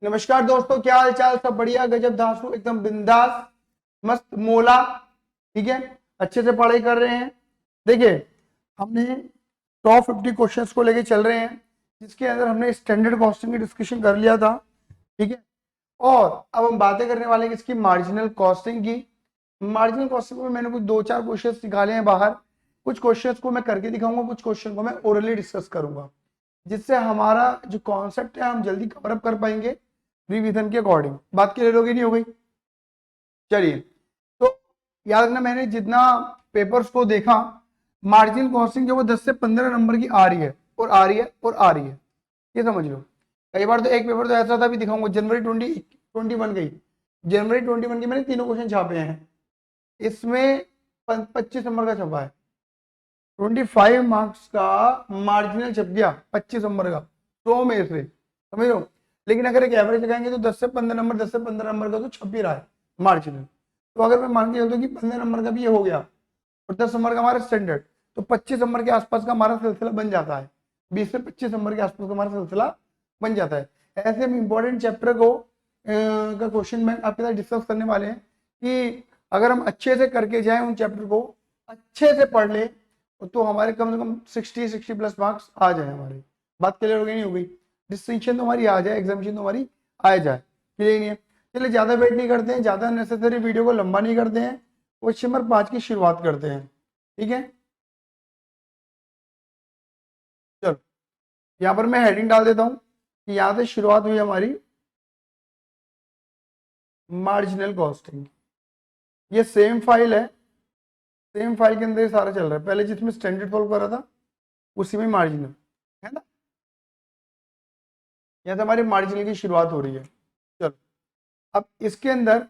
नमस्कार दोस्तों, क्या हाल चाल? सब बढ़िया, गजब धांसू, एकदम बिंदास, मस्त मोला। ठीक है, अच्छे से पढ़ाई कर रहे हैं। देखिए, हमने टॉप 50 क्वेश्चंस को लेके चल रहे हैं, जिसके अंदर हमने स्टैंडर्ड कॉस्टिंग की डिस्कशन कर लिया था। ठीक है, और अब हम बातें करने वाले हैं इसकी मार्जिनल कॉस्टिंग की। मार्जिनल कॉस्टिंग में मैंने कुछ दो चार क्वेश्चंस निकाले हैं बाहर। कुछ क्वेश्चंस को मैं करके दिखाऊंगा, कुछ क्वेश्चन को मैं ओरली डिस्कस करूंगा, जिससे हमारा जो कॉन्सेप्ट है हम जल्दी कवर अप कर पाएंगे रिवीजन के अकॉर्डिंग। बात क्लियर होगी नहीं हो गई? चलिए, तो याद रखना, मैंने जितना पेपर्स को देखा, मार्जिन कॉस्टिंग जो वो 10 से 15 नंबर की आ रही है और आ रही है और आ रही है, ये समझ लो। कई बार तो एक पेपर तो ऐसा था, भी दिखाऊंगा, जनवरी 2021 गई, जनवरी 21 की मैंने तीनों क्वेश्चन छापे हैं। इसमें 25 नंबर का छपा है, 25 मार्क्स का मार्जिनल छप गया, 25 नंबर का 100 में से, समझ लो। लेकिन अगर एक एवरेज लगाएंगे तो 10 से 15 नंबर, 10 से 15 नंबर का तो छप ही रहा है मार्जिनल। तो अगर मैं मान के चलता हूँ कि 15 नंबर का भी ये हो गया और 10 नंबर का हमारा स्टैंडर्ड, तो 25 नंबर के आसपास का हमारा सिलसिला बन जाता है। 20 से 25 नंबर के आसपास का हमारा सिलसिला बन जाता है। ऐसे हम इंपॉर्टेंट चैप्टर को का क्वेश्चन बैंक आपके साथ डिस्कस करने वाले हैं कि अगर हम अच्छे से करके जाएं, उन चैप्टर को अच्छे से पढ़ ले, तो हमारे कम से कम 60 प्लस मार्क्स आ जाए हमारे। बात क्लियर हो गई नहीं हो गई? डिस्टिंक्शन तो हमारी आ जाए, एग्जामिनेशन तो हमारी आ जाए। क्लियर नहीं है? चलिए, ज्यादा वेट नहीं करते हैं, ज्यादा नेसेसरी वीडियो को लंबा नहीं करते हैं, क्वेश्चन नंबर 5 की शुरुआत करते हैं। ठीक है, चलो यहाँ पर मैं हेडिंग डाल देता हूँ कि यहाँ से शुरुआत हुई हमारी मार्जिनल कॉस्टिंग। ये सेम फाइल है, सेम फाइल के अंदर ये सारा चल रहा है। पहले जिसमें स्टैंडर्ड सॉल्व करा था उसी में मार्जिनल है ना। यहाँ से हमारी मार्जिनल की शुरुआत हो रही है। चलो, अब इसके अंदर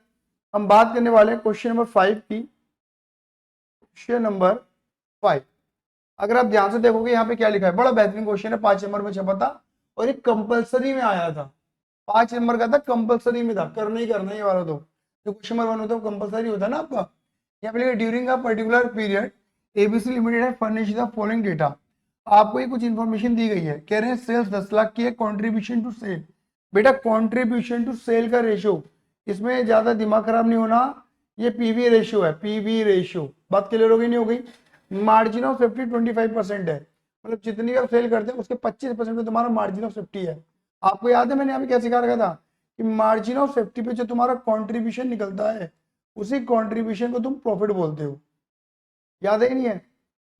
हम बात करने वाले हैं क्वेश्चन नंबर 5 की। क्वेश्चन नंबर 5, अगर आप ध्यान से देखोगे यहाँ पे क्या लिखा है, बड़ा बेहतरीन क्वेश्चन है, 5 नंबर में छपा था और एक कंपलसरी में आया था। 5 नंबर का था, कंपलसरी में था, करना ही करना ये वाला। तो जो क्वेश्चन नंबर 1 होता है वो कंपलसरी होता है ना आपका। यहाँ पे लिखा during a particular period ABC limited है फर्निश द फॉलोइंग डेटा। आपको ये कुछ इंफॉर्मेशन दी गई है, कह रहे हैं सेल्स 10 लाख की है, कॉन्ट्रीब्यूशन टू सेल। बेटा कॉन्ट्रीब्यूशन टू सेल का रेशियो, इसमें ज्यादा दिमाग खराब नहीं होना, ये पीवी रेशियो है, पीवी रेशियो। बात क्लियर हो गई नहीं हो गई? मार्जिन ऑफ सेफ्टी 25% है, मतलब जितनी भी आप सेल करते हैं उसके 25% में तुम्हारा मार्जिन ऑफ सेफ्टी है। आपको याद है मैंने यहाँ पे क्या सिखा रखा था कि मार्जिन ऑफ सेफ्टी पे जो तुम्हारा कॉन्ट्रीब्यूशन निकलता है, उसी कॉन्ट्रीब्यूशन को तुम प्रॉफिट बोलते हो। याद है कि नहीं है?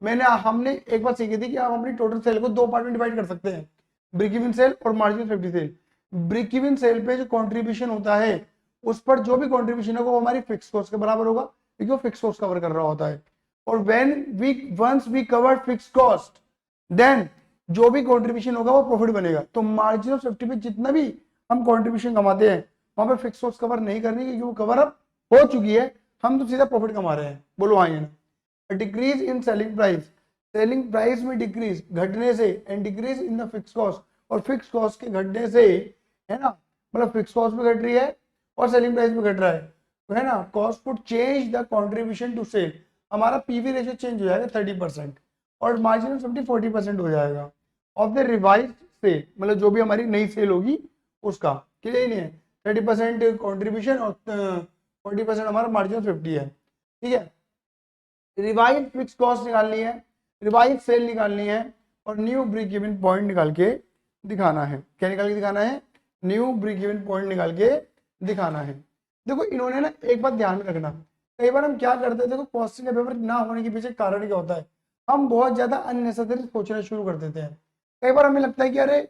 हमने एक बात सीखी थी कि आप अपनी टोटल सेल को दो पार्ट में डिवाइड कर सकते हैं, ब्रेक इवन सेल और margin safety sale. Break even sale पे जो कंट्रीब्यूशन होता है, उस पर जो भी कंट्रीब्यूशन होगा वो हमारी फिक्स कॉस्ट के बराबर होगा, क्योंकि वो फिक्स कॉस्ट कवर कर रहा होता है। और once we cover fix cost, then जो भी कंट्रीब्यूशन होगा वो प्रॉफिट बनेगा। तो मार्जिन ऑफ सेफ्टी पे जितना भी हम कंट्रीब्यूशन कमाते हैं, वहां पे फिक्स कॉस्ट कवर नहीं करनी, क्योंकि वो कवर अप हो चुकी है, हम तो सीधा प्रॉफिट कमा रहे हैं। बोलो हाँ या ना? Decrease in selling price, selling price में डिक्रीज घटने से, and decrease in the fix cost, और फिक्स कॉस्ट के घटने से, है ना, मतलब फिक्स कॉस्ट भी घट रही है और सेलिंग प्राइस भी घट रहा है, तो है ना, cost would change the contribution to sale. हमारा पीवी रेशियो चेंज हो जाएगा 30% और मार्जिन ऑफ सेफ्टी 40% हो जाएगा ऑफ द रिवाइज सेल, मतलब जो भी हमारी नई सेल होगी उसका। क्लियर नहीं है? 30% कॉन्ट्रीब्यूशन और 40% हमारा मार्जिन ऑफ सेफ्टी है। ठीक है, रिवाइज फिक्स कॉस्ट निकालनी है, रिवाइज सेल निकालनी है, और न्यू ब्रेक इवन पॉइंट निकाल के दिखाना है। क्या निकाल के दिखाना है? न्यू ब्रेक इवन पॉइंट निकाल के दिखाना है। देखो, इन्होंने ना एक बात ध्यान में रखना, कई बार हम क्या करते हैं, देखो कॉस्टिंग का पेपर ना होने के पीछे कारण क्या होता है, हम बहुत ज्यादा अननेसेसरी सोचना शुरू कर देते हैं। कई बार हमें लगता है कि अरे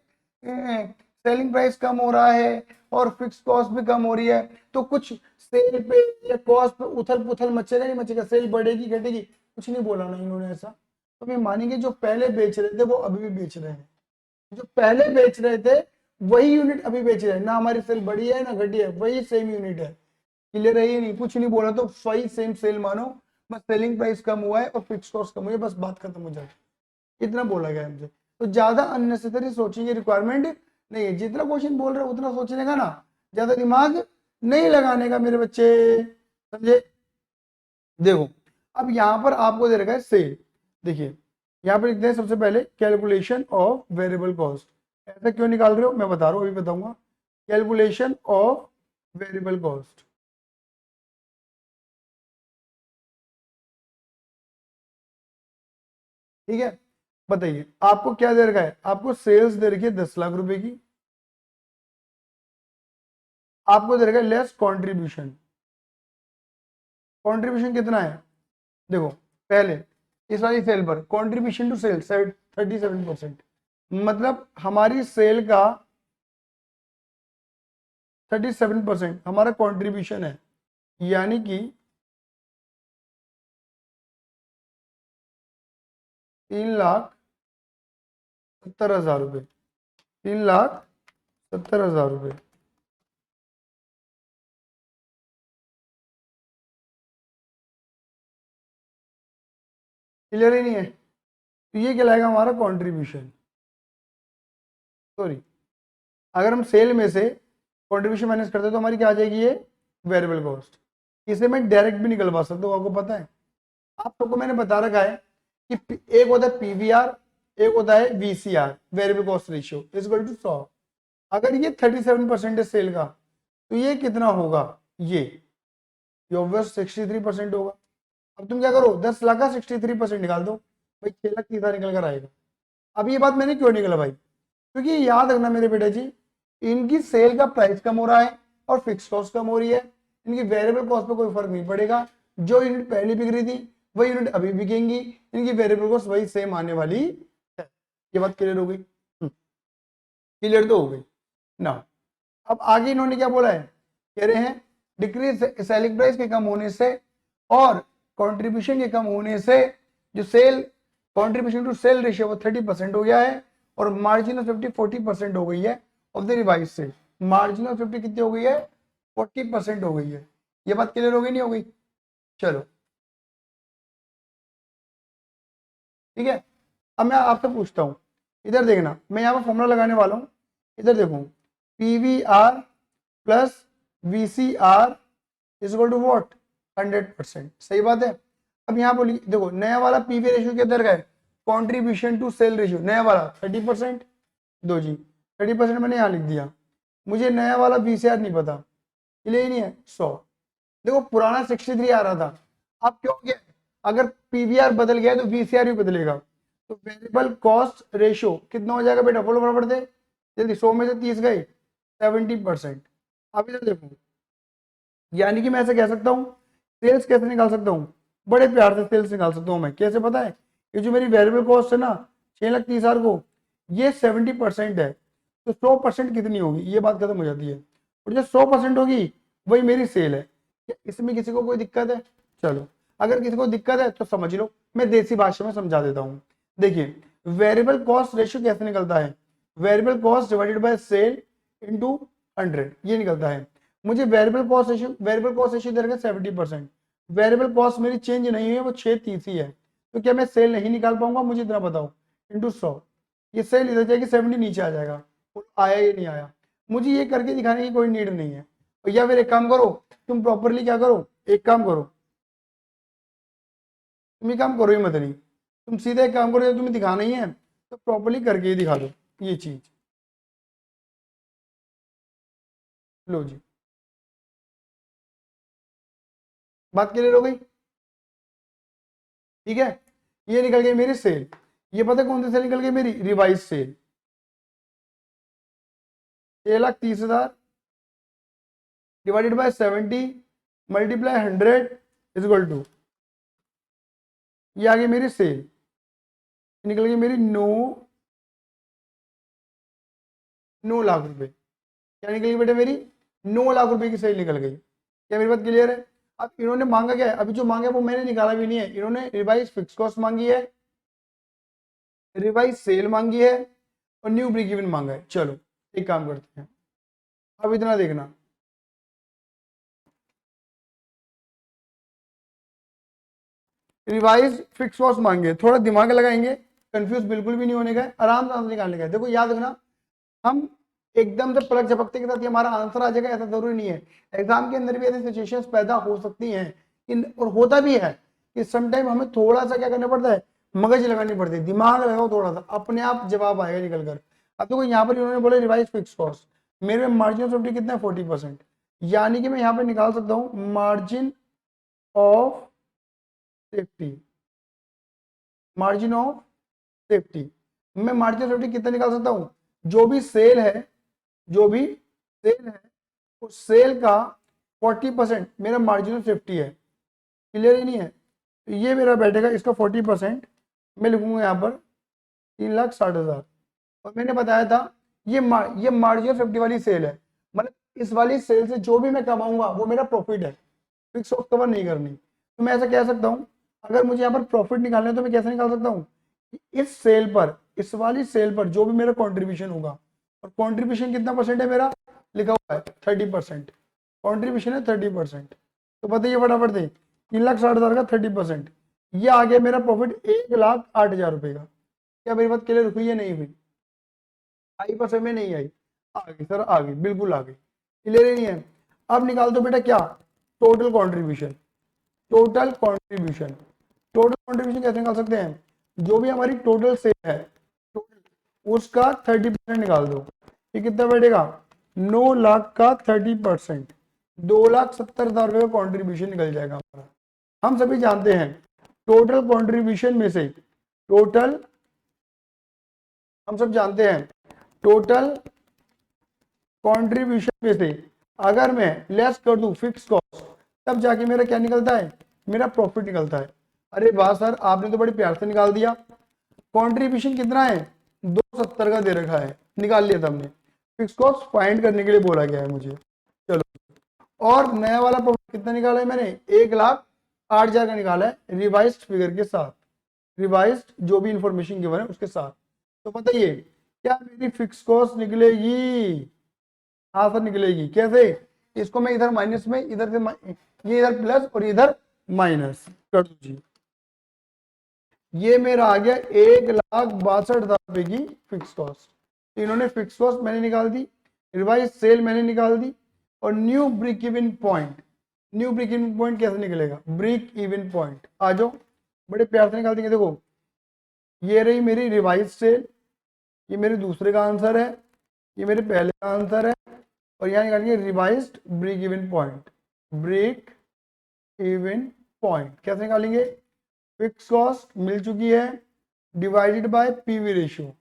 सेलिंग प्राइस कम हो रहा है और फिक्स कॉस्ट भी कम हो रही है, तो कुछ सेल पे या कॉस्ट पे उथल पुथल मचेगा नहीं मचेगा, सेल बढ़ेगी घटेगी, कुछ नहीं बोला ना इन्होंने ऐसा। तो मैं मानेंगे जो पहले बेच रहे थे वो अभी भी बेच रहे हैं, जो पहले बेच रहे थे वही यूनिट अभी बेच रहे हैं, ना हमारी सेल बढ़ी है ना घटी है, वही सेम यूनिट है। क्लियर है? ये नहीं, कुछ नहीं बोला तो वही सेम सेल मानो, बस सेलिंग प्राइस कम हुआ है और फिक्स कॉस्ट कम हुई है, बस बात खत्म हो जाए, इतना बोला गया हमसे। तो ज्यादा अननेसेसरी सोचने की रिक्वायरमेंट नहीं है, जितना क्वेश्चन बोल रहे हो उतना सोचने का ना, ज्यादा दिमाग नहीं लगाने का मेरे बच्चे, समझे? देखो, अब यहाँ पर आपको दे रखा है सेल। देखिए, यहाँ पर लिखते हैं सबसे पहले कैलकुलेशन ऑफ वेरिएबल कॉस्ट। ऐसा क्यों निकाल रहे हो मैं बता रहा हूँ, अभी बताऊंगा। Calculation of variable cost. ठीक है, बताइए आपको क्या दे रखा है, आपको सेल्स दे रखी है 10 लाख रुपए की, आपको दे रखा है लेस कंट्रीब्यूशन। कंट्रीब्यूशन कितना है, देखो पहले इस वाली सेल पर कंट्रीब्यूशन टू सेल 37%, मतलब हमारी सेल का 37% हमारा कंट्रीब्यूशन है, यानी कि 3,70,000 रुपये, 3,70,000 रुपये। क्लियर ही नहीं है, तो ये कहलाएगा हमारा कंट्रीब्यूशन। सॉरी, अगर हम सेल में से कंट्रीब्यूशन माइनस करते तो हमारी क्या आ जाएगी, ये वेरिएबल कॉस्ट। इसे मैं डायरेक्ट भी निकलवा सकता हूँ, आपको पता है। आप सबको मैंने बता रखा है कि एक होता है पीवीआर, एक होता है VCR, variable cost ratio is equal to 100। अगर ये 37% है सेल का, तो ये कितना होगा, ये ऑब्वियस 63% होगा। अब तुम क्या करो, 10 लाख का 63% निकाल दो, भाई 6 लाख 30,000 निकल कर आएगा। अब ये बात मैंने क्यों निकला भाई, क्योंकि याद रखना मेरे बेटा जी, इनकी सेल का प्राइस कम हो रहा है और फिक्स कॉस्ट कम हो रही है, इनकी वेरिएबल कॉस्ट पे कोई फर्क नहीं पड़ेगा। जो यूनिट पहले बिक रही थी वही यूनिट अभी बिकेंगी, इनकी वेरिएबल कॉस्ट वही सेम आने वाली है। ये बात क्लियर हो गई, क्लियर तो हो गई ना। अब आगे इन्होंने क्या बोला है, कह रहे हैं डिक्रीज सेलिंग प्राइस के कम होने से और कंट्रीब्यूशन के कम होने से जो sale contribution to sale ratio वो 30% हो गया है और मार्जिन ऑफ सेफ्टी 40% हो गई है। ऑफ द रिवाइज से मार्जिन ऑफ सेफ्टी कितनी हो गई है, 40% हो गई है। ये बात क्लियर हो गई नहीं हो गई, चलो ठीक है। अब मैं आपसे पूछता हूँ, इधर देखना, मैं यहाँ पर फॉर्मूला लगाने वाला हूँ, इधर देखो PVR plus VCR is equal to what, 100%। सही बात है। अब यहाँ बोलिए, देखो नया वाला पीवी रेशियो किधर का है, कॉन्ट्रीब्यूशन टू सेल रेशियो, नया वाला 30%, दो जी 30% मैंने यहाँ लिख दिया। मुझे नया वाला वीसीआर नहीं पता, इसलिए नहीं है 100। देखो पुराना 63 आ रहा था, अब क्यों गया, अगर पीवीआर बदल गया तो वीसीआर भी बदलेगा। तो वेरिएबल कॉस्ट रेशियो कितना हो जाएगा बेटा, बोलो बराबर दे जल्दी, 100 में से 30 गए 70%। अब इधर देखो, यानी कि मैं ऐसे कह सकता हूँ, सेल्स कैसे निकाल सकता हूँ, बड़े प्यार से सेल्स निकाल सकता हूँ मैं, कैसे पता है, ये जो मेरी वेरिएबल कॉस्ट है ना 6,30,000 को, ये 70% है, तो 100% कितनी होगी, ये बात खत्म हो जाती है। और जो 100% होगी वही मेरी सेल है। क्या इसमें किसी को कोई दिक्कत है, चलो अगर किसी को दिक्कत है तो समझ लो, मैं देसी भाषा में समझा देता हूँ। देखिए वेरिएबल कॉस्ट रेशियो कैसे निकलता है, variable cost divided by sale into 100, ये निकलता है। मुझे वेरिएबल कॉस्ट रेशियो दे रखा है 70%, वेरिएबल कॉस्ट मेरी चेंज नहीं हुई है, वो 630 ही है, तो क्या मैं सेल नहीं निकाल पाऊंगा, मुझे इतना बताओ, इंटू 100, ये सेल इधर जाएगी 70 नीचे आ जाएगा, आया ही नहीं आया। मुझे ये करके दिखाने की कोई नीड नहीं है। या फिर एक काम करो, तुम प्रॉपरली क्या करो, एक काम करो, तुम ये काम करो ही मत नहीं, तुम सीधा एक काम करो, जब तुम्हें दिखाना ही है तो प्रॉपरली करके ही दिखा दो ये चीज। लो जी, बात क्लियर हो गई, ठीक है। ये निकल गई मेरी सेल, ये पता कौन सी सेल निकल गई मेरी, revise sale, 6,30,000 divided by 70 multiply 100 is equal to, ये आ गई मेरी सेल, निकल गई मेरी 9 लाख रुपए। क्या निकल गई बेटे मेरी, 9 लाख रुपए की सेल निकल गई। क्या मेरी बात क्लियर है। अब इन्होंने मांगा क्या है, अभी जो मांगा है वो मैंने निकाला भी नहीं है, इन्होंने रिवाइज फिक्स कॉस्ट मांगी है, रिवाइज सेल मांगी है और न्यू ब्रेक इवन मांगा है। चलो एक काम करते हैं, अब इतना देखना, रिवाइज फिक्स कॉस्ट मांगे, थोड़ा दिमाग लगाएंगे, कंफ्यूज बिल्कुल भी नहीं होने का, आराम से आंसर निकालने का। देखो याद रखना, हम एकदम से पलक झपकते के साथ ही हमारा आंसर आ जाएगा ऐसा जरूरी नहीं है। एग्जाम के अंदर भी ऐसी सिचुएशंस पैदा हो सकती हैं और होता भी है कि समटाइम हमें थोड़ा सा क्या करना पड़ता है, मगज लगानी पड़ती है, दिमाग लगाओ थोड़ा सा, अपने आप जवाब आएगा निकल कर। अब देखो यहाँ पर इन्होंने बोला रिवाइज फिक्स कॉस्ट, मेरे मार्जिन ऑफ सेफ्टी कितना है 40%, यानी कि मैं यहाँ पे निकाल सकता हूँ margin of safety, margin of safety. मैं मार्जिन ऑफ सेफ्टी कितना निकाल सकता हूँ, जो भी सेल है, जो भी सेल है उस सेल का 40% मेरा मार्जिन ऑफ सेफ्टी है। क्लियर ही नहीं है, तो ये मेरा बैठेगा, इसका 40% मैं लिखूंगा यहाँ पर 3,60,000। और मैंने बताया था ये मार्जिन ऑफ सेफ्टी वाली सेल है, मतलब इस वाली सेल से जो भी मैं कमाऊंगा वो मेरा प्रॉफिट है, फिक्स कॉस्ट कवर नहीं करनी। तो मैं ऐसा कह सकता हूँ, अगर मुझे यहाँ पर प्रॉफिट निकालना है तो मैं कैसे निकाल सकता हूँ, इस सेल पर, इस वाली सेल पर जो भी मेरा कॉन्ट्रीब्यूशन होगा, और कॉन्ट्रीब्यूशन कितना परसेंट है मेरा, लिखा हुआ है 30%, कॉन्ट्रीब्यूशन है 30%। तो बताइए फटाफट से, 3,60,000 का 30%, ये आ गया मेरा प्रॉफिट 1,08,000 रुपए का। क्या मेरी बात क्लियर हुई है नहीं हुई, आई पर में नहीं आई, आ गई सर, आ गई, बिल्कुल आ गई, क्लियर ही नहीं है। अब निकाल दो बेटा क्या, total contribution, total contribution. Total contribution कैसे निकाल सकते हैं, जो भी हमारी टोटल सेल है टोटल उसका 30% निकाल दो, ये कितना बैठेगा, 9 लाख का 30%, 2,70,000 रुपए का कॉन्ट्रीब्यूशन निकल जाएगा हमारा। हम सभी जानते हैं टोटल कॉन्ट्रीब्यूशन में से, टोटल हम सब जानते हैं टोटल कंट्रीब्यूशन में से अगर मैं लेस कर दूं फिक्स कॉस्ट, तब जाके मेरा क्या निकलता है, मेरा प्रॉफिट निकलता है। अरे वाह सर, आपने तो बड़ी प्यार से निकाल दिया। कंट्रीब्यूशन कितना है, 270 का दे रखा है, निकाल लिया था हमने, फिक्स कॉस्ट फाइंड करने के लिए बोला गया है मुझे। चलो, और नया वाला प्रॉफिट कितना निकाला है मैंने, 1,08,000 का निकाला है रिवाइज्ड फिगर के साथ, रिवाइज्ड जो भी इंफॉर्मेशन गिवन है उसके साथ। तो बताइए क्या मेरी फिक्स कॉस्ट निकलेगी, हाँ सर निकलेगी। कैसे, इसको मैं इधर माइनस में, इधर से ये इधर प्लस और इधर माइनस कर दीजिए, ये मेरा आ गया 1,62,000 रुपए की फिक्स कॉस्ट। इन्होंने फिक्स कॉस्ट मैंने निकाल दी, रिवाइज सेल मैंने निकाल दी, और new break even point, new break even point कैसे निकलेगा, ब्रेक इवन पॉइंट आ जाओ, बड़े प्यार से निकाल देंगे। देखो ये रही मेरी रिवाइज सेल, ये मेरे दूसरे का आंसर है, ये मेरे पहले का आंसर है, और यहाँ निकालेंगे revised break even point, break even point कैसे निकालेंगे, फिक्स कॉस्ट मिल चुकी है डिवाइडेड बाय पीवी रेशियो,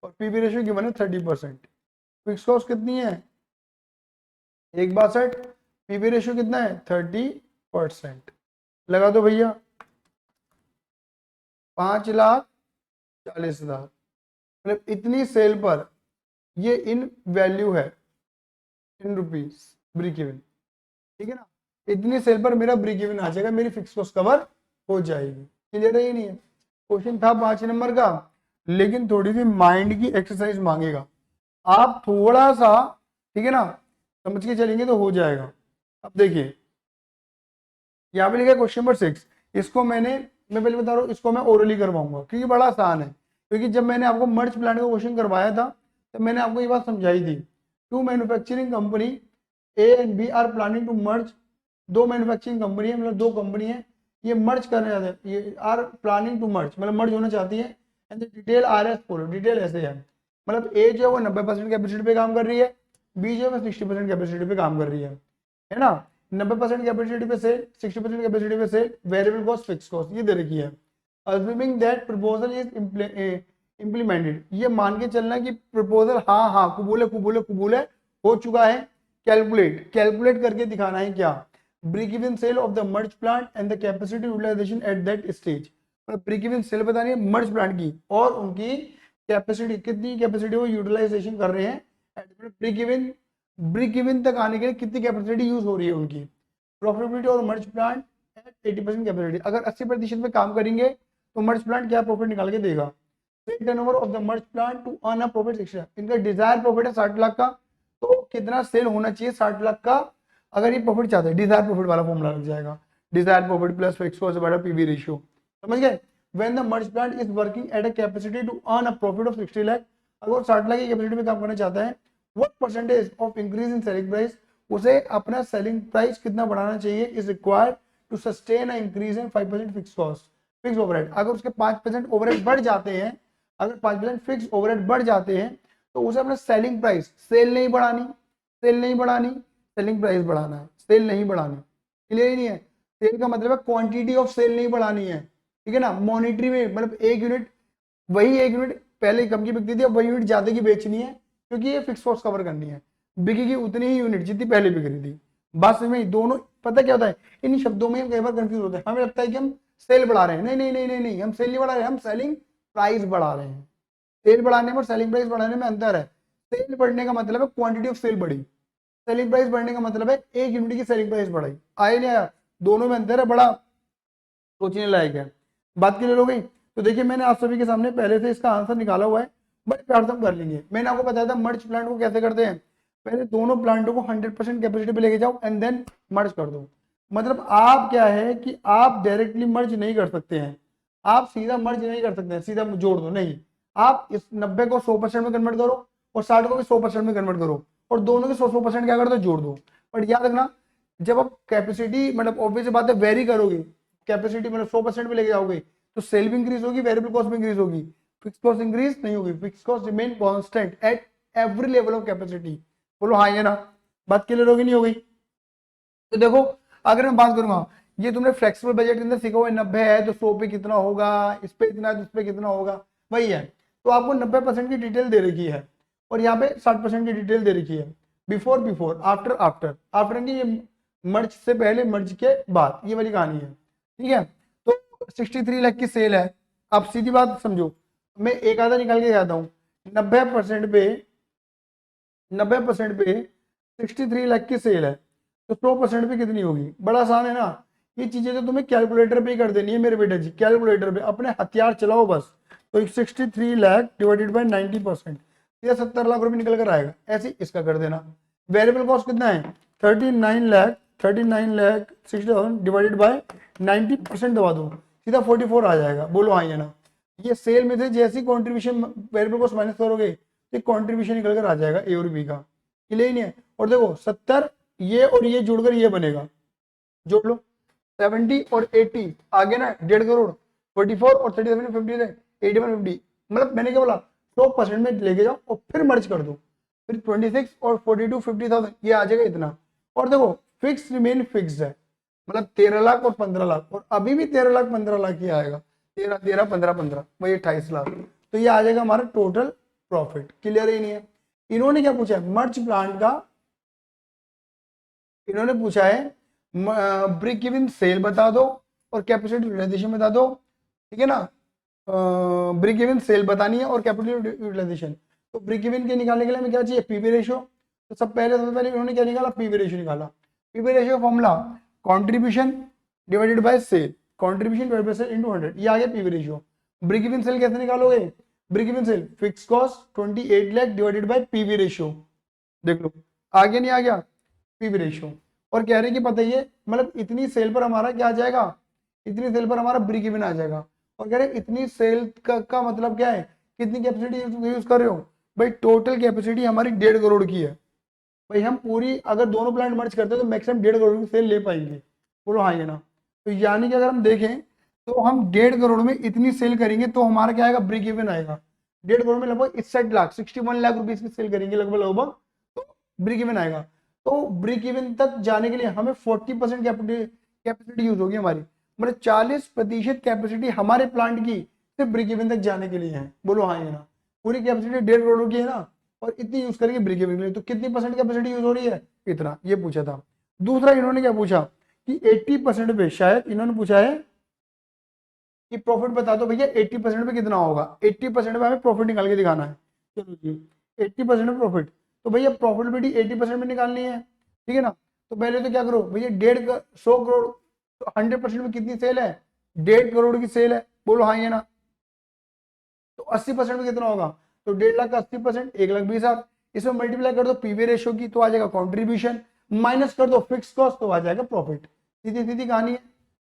और पीवी रेशियो गिवन है 30%। फिक्स कॉस्ट कितनी है 1,62, पीवी रेशियो कितना है 30%, लगा दो भैया 5,40,000, मतलब इतनी सेल पर ये इन वैल्यू है, इन रुपीज ब्रेक इवन, ठीक है ना, इतनी सेल पर मेरा ब्रेक इवन आ जाएगा, मेरी फिक्स कॉस्ट कवर हो जाएगी। क्लियर है ही नहीं है, क्वेश्चन था 5 नंबर का, लेकिन थोड़ी सी माइंड की एक्सरसाइज मांगेगा, आप थोड़ा सा, ठीक है ना, समझ के चलेंगे तो हो जाएगा। अब देखिए यहाँ पे लिखा है क्वेश्चन नंबर 6, इसको मैं पहले बता रहा हूँ, इसको मैं ओरली करवाऊंगा क्योंकि बड़ा आसान है, क्योंकि जब मैंने आपको मर्ज प्लान का क्वेश्चन करवाया था तो मैंने आपको ये बात समझाई थी, two manufacturing company A and B are planning to merge, दो मैन्युफैक्चरिंग कंपनी है, मतलब दो कंपनी है, ये मर्ज करने जाते हैं, ये आर प्लानिंग टू मर्ज मतलब मर्ज होना चाहती है, and the detail R S follow, detail ऐसे है, मतलब ए जो है वो 90% कैपेसिटी पे काम कर रही है, बी जो है 60% कैपेसिटी पे काम कर रही है ना, 90% कैपेसिटी पे सेल, 60% कैपेसिटी पे sale, variable cost fix cost ये दे रखी है। Assuming that proposal is implemented, ये मान के चलना कि प्रपोजल हाँ हाँ कुबूले हो चुका है, कैलकुलेट करके दिखाना है क्या, break even sale of the merge plant and the capacity utilisation at that stage, मतलब ब्रेक इवन सेल बतानी है मर्ज प्लांट की, और उनकी कैपेसिटी कितनी कैपेसिटी वो यूटिलाइजेशन कर रहे हैं, ब्रेक इवन तक आने के लिए कितनी कैपेसिटी यूज हो रही है उनकी, प्रॉफिटेबिलिटी और मर्ज प्लांट एट 80% कैपेसिटी, अगर 80% पे काम करेंगे तो मर्ज प्लांट क्या प्रॉफिट निकाल के देगा, turnover of the merge plant to earn a profit 60 lakh, इनका डिजायर प्रॉफिट है 60 लाख का, तो कितना सेल होना चाहिए 60 लाख का, अगर ये प्रॉफिट चाहते हैं, डिजायर प्रॉफिट वाला फॉर्मूला लग जाएगा, desire profit plus fix cost divided PV ratio, समझ गए। When the merge plant is working at a capacity to earn a profit of 60 lakh, अगर 60 लाख की कैपेसिटी में काम करना चाहता है, what percentage of increase in selling price, उसे अपना सेलिंग प्राइस कितना बढ़ाना चाहिए, is required to sustain a increase in 5% fix cost, fix overhead, अगर उसके 5% ओवरहेड बढ़ जाते हैं, अगर 5% फिक्स ओवरहेड बढ़ जाते हैं तो उसे अपना सेलिंग प्राइस, सेल नहीं बढ़ानी, सेल नहीं बढ़ानी, सेलिंग प्राइस बढ़ाना है, सेल नहीं बढ़ानी। क्लियर ही नहीं है? सेल का मतलब है क्वांटिटी ऑफ सेल नहीं बढ़ानी है, ठीक है ना। मॉनिटरी में मतलब एक यूनिट, वही एक यूनिट पहले कम की बिकती थी, अब वही यूनिट ज्यादा की बेचनी है, क्योंकि ये फिक्स कॉस्ट कवर करनी है। बिकेगी उतनी ही यूनिट जितनी पहले बिक रही थी, बस में दोनों। पता क्या होता है, इन शब्दों में हम कई बार कंफ्यूज होते हैं, हमें लगता है कि हम सेल बढ़ा रहे हैं, नहीं नहीं नहीं नहीं नहीं, हम सेल नहीं बढ़ा रहे हैं, हम सेलिंग प्राइस बढ़ा रहे हैं। सेल बढ़ाने में और सेलिंग प्राइस बढ़ाने में अंतर है। सेल बढ़ने का मतलब है क्वांटिटी ऑफ सेल बढ़ी, सेलिंग प्राइस बढ़ने का मतलब है एक यूनिट की सेलिंग प्राइस बढ़ाई। आया नहीं आया? दोनों में अंतर है, बड़ा सोचने लायक है। बात क्लियर हो गई? तो देखिए मैंने आप सभी के सामने पहले से इसका आंसर निकाला हुआ है, बड़े प्यार से हम कर लेंगे। मैंने आपको बताया था मर्ज प्लांट को कैसे करते हैं, पहले दोनों प्लांटों को 100% कैपेसिटी पे लेके जाओ एंड देन मर्ज कर दो। मतलब आप क्या है कि आप डायरेक्टली मर्ज नहीं कर सकते हैं, आप सीधा मर्ज नहीं कर सकते हैं, सीधा जोड़ दो नहीं, आप इस 90 को 100% में कन्वर्ट करो और 60 को भी 100% में कन्वर्ट करो और दोनों के 100% क्या कर दो, जोड़ दो। बट याद रखना, जब आप कैपेसिटी मतलब ऑब्वियस बात है वेरी करोगे, कैपेसिटी मतलब 100% पे लेके जाओगे तो सेल भी इंक्रीज होगी, वेरिएबल कॉस्ट भी इंक्रीज होगी, फिक्स कॉस्ट इंक्रीज नहीं होगी, fix cost remain constant at every level of capacity. बोलो हाँ या ना? बात क्लियर होगी नहीं होगी? तो देखो अगर मैं बात करूंगा, ये तुमने फ्लेक्सिबल बजट के अंदर सीखा हुआ 90 है तो 100 पे कितना होगा, इस पे इतना है तो उस पे कितना होगा, वही है। तो आपको 90% की डिटेल दे रखी है और यहाँ पे 60% की डिटेल दे रखी है, before before, after after, after की ये मर्ज से पहले मर्ज के बाद, ये वाली कहानी है, ठीक है। तो 63 लाख की सेल है। अब सीधी बात समझो, मैं एक आधा निकाल के जाता हूँ, 90% पे 63 लाख की सेल है तो 100% पे कितनी होगी? बड़ा आसान है ना, ये चीजें तो तुम्हें कैलकुलेटर पे ही कर देनी है मेरे बेटे जी, कैलकुलेटर पे अपने हथियार चलाओ बस। तो 63 लाख डिवाइडेड बाय 90%, ये 70 लाख रुपए निकल कर आएगा, ऐसे इसका कर देना। वेरिएबल कॉस्ट कितना है? 39 लाख 60,000 डिवाइडेड बाय 90% दबा दो, सीधा 44 आ जाएगा। बोलो हाँ या ना? ये सेल में से जैसी कॉन्ट्रीब्यूशन वेरिएबल कॉस्ट माइनस करोगे तो कॉन्ट्रीब्यूशन निकल कर आ जाएगा ए और बी का। क्लियर नहीं है? और देखो 70 ये और ये जुड़कर ये बनेगा, जोड़ लो 70 और 80 आगे ना 1.5 करोड़, 44 और 37 50 81 50, मतलब मैंने क्या बोला 100% में लेके जाओ और फिर मर्ज कर दो, फिर 26 और 42 50,000 ये आ जाएगा इतना। और देखो फिक्स रिमेन फिक्स है, मतलब 13 लाख और 15 लाख, और अभी भी 13 लाख 15 लाख ही आएगा, 13 13 15 15 वही 28 लाख, तो ये आ जाएगा हमारा टोटल प्रॉफिट। क्लियर ही नहीं है? इन्होंने क्या पूछा है, मर्ज प्लांट का, इन्होंने पूछा है ब्रेक इवन सेल बता दो और कैपेसिटी यूटिलाइजेशन बता दो, ठीक है ना। ब्रेक इवन सेल बतानी है और कैपिटल यूटिलाइजेशन। तो ब्रेक इवन के निकालने के लिए हमें क्या चाहिए, पीवी रेशियो। तो सबसे पहले इन्होंने क्या निकाला, पीवी रेशियो निकाला। PV ratio formula contribution divided by sale, contribution divided by sale into 100, ये आ गया PV ratio. Break even sale कैसे निकालोगे, break even sale fix cost 28 lakh divided by PV ratio, देख लो आगे नहीं आ गया पीवी रेशियो। और कह रहे हैं कि बताइए मतलब इतनी सेल पर हमारा क्या आ जाएगा, इतनी सेल पर हमारा ब्रेक इवन आ जाएगा। और कह रहे हैं इतनी सेल का मतलब क्या है, कितनी कैपेसिटी यूज कर रहे हो भाई, टोटल कैपेसिटी हमारी 1.5 करोड़ की है भाई, हम पूरी अगर दोनों प्लांट मर्ज करते हैं तो मैक्सिमम 1.5 करोड़ की सेल ले पाएंगे। बोलो हाँ ये ना? तो यानी कि अगर हम देखें तो हम 1.5 करोड़ में इतनी सेल करेंगे तो हमारा क्या आएगा, ब्रेक इवन आएगा। 1.5 करोड़ में लगभग 61 लाख 61 लाख रुपीज की सेल करेंगे लगभग लगभग, तो ब्रेक इवन आएगा। तो ब्रेक इवन तक जाने के लिए हमें 40% कैपेसिटी यूज होगी हमारी, मतलब 40% कैपेसिटी हमारे प्लांट की सिर्फ ब्रेक इवन तक जाने के लिए है। बोलो हाँ ये ना? पूरी कैपेसिटी 1.5 करोड़ की है ना, और इतनी यूज करेंगे ब्रेक इवन के लिए, तो कितनी परसेंट कैपेसिटी यूज हो रही है, इतना। ये पूछा था। दूसरा इन्होंने क्या पूछा कि 80% पे, शायद इन्होंने पूछा है कि प्रॉफिट बता दो भैया 80% पे कितना होगा, 80% पे हमें प्रॉफिट निकाल के दिखाना है। चलो जी 80% में प्रॉफिट, तो भैया प्रॉफिटेबिलिटी 80% में निकालनी है, ठीक है ना। तो पहले तो क्या करो भैया 100 करोड़, तो 100% में कितनी सेल है, 1.5 करोड़ की सेल है। बोलो हाँ ये ना? तो 80% में कितना होगा, तो 1.5 लाख का 80% 1,20,000, इसमें मल्टीप्लाई कर दो पीवी रेशियो की तो आ जाएगा कॉन्ट्रीब्यूशन, माइनस कर दो फिक्स कॉस्ट तो आ जाएगा प्रॉफिट। सीधी सीधी कहानी है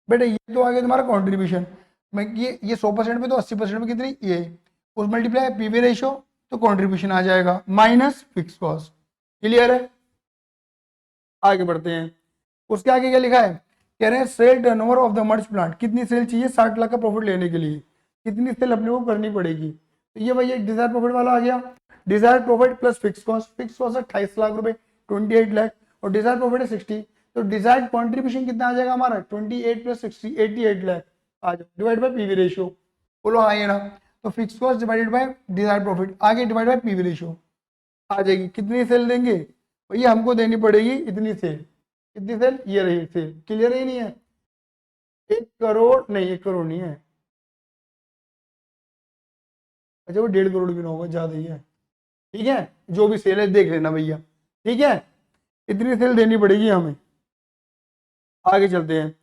बेटा, ये तो आ गया तुम्हारा कॉन्ट्रीब्यूशन। मैं ये 100% पे तो 80% में कितनी, ये उस मल्टीप्लाई पीवी रेशियो तो कॉन्ट्रीब्यूशन आ जाएगा माइनस फिक्स कॉस्ट। क्लियर है? आगे बढ़ते हैं। उसके आगे क्या लिखा है, कह रहे हैं sale turnover of the merge plant, कितनी सेल चाहिए 60 लाख का प्रॉफिट लेने के लिए, कितनी सेल अपने को करनी पड़ेगी। तो ये भैया डिजायर प्रॉफिट वाला आ गया, Dzire profit plus fix cost है 28 लाख रुपए, 28 लाख और डिजायर्ड प्रॉफिट है 60, तो डिजायर्ड कंट्रीब्यूशन कितना आ जाएगा हमारा 28 प्लस 60 88 लाख आ जाए डिवाइड बाय पीवी रेशियो। बोलो हाँ ये ना, तो fix cost divided bye desired profit आगे डिवाइड बाय पीवी रेशियो आ जाएगी। कितनी सेल देंगे भैया, हमको देनी पड़ेगी इतनी सेल, कितनी सेल, ये रही सेल। क्लियर ही नहीं है, 1 करोड़ नहीं, 1 करोड़ नहीं है, अच्छा वो 1.5 करोड़ भी ना होगा, ज्यादा ही है। ठीक है, जो भी सेल है देख लेना भैया, ठीक है, इतनी सेल देनी पड़ेगी हमें। आगे चलते हैं,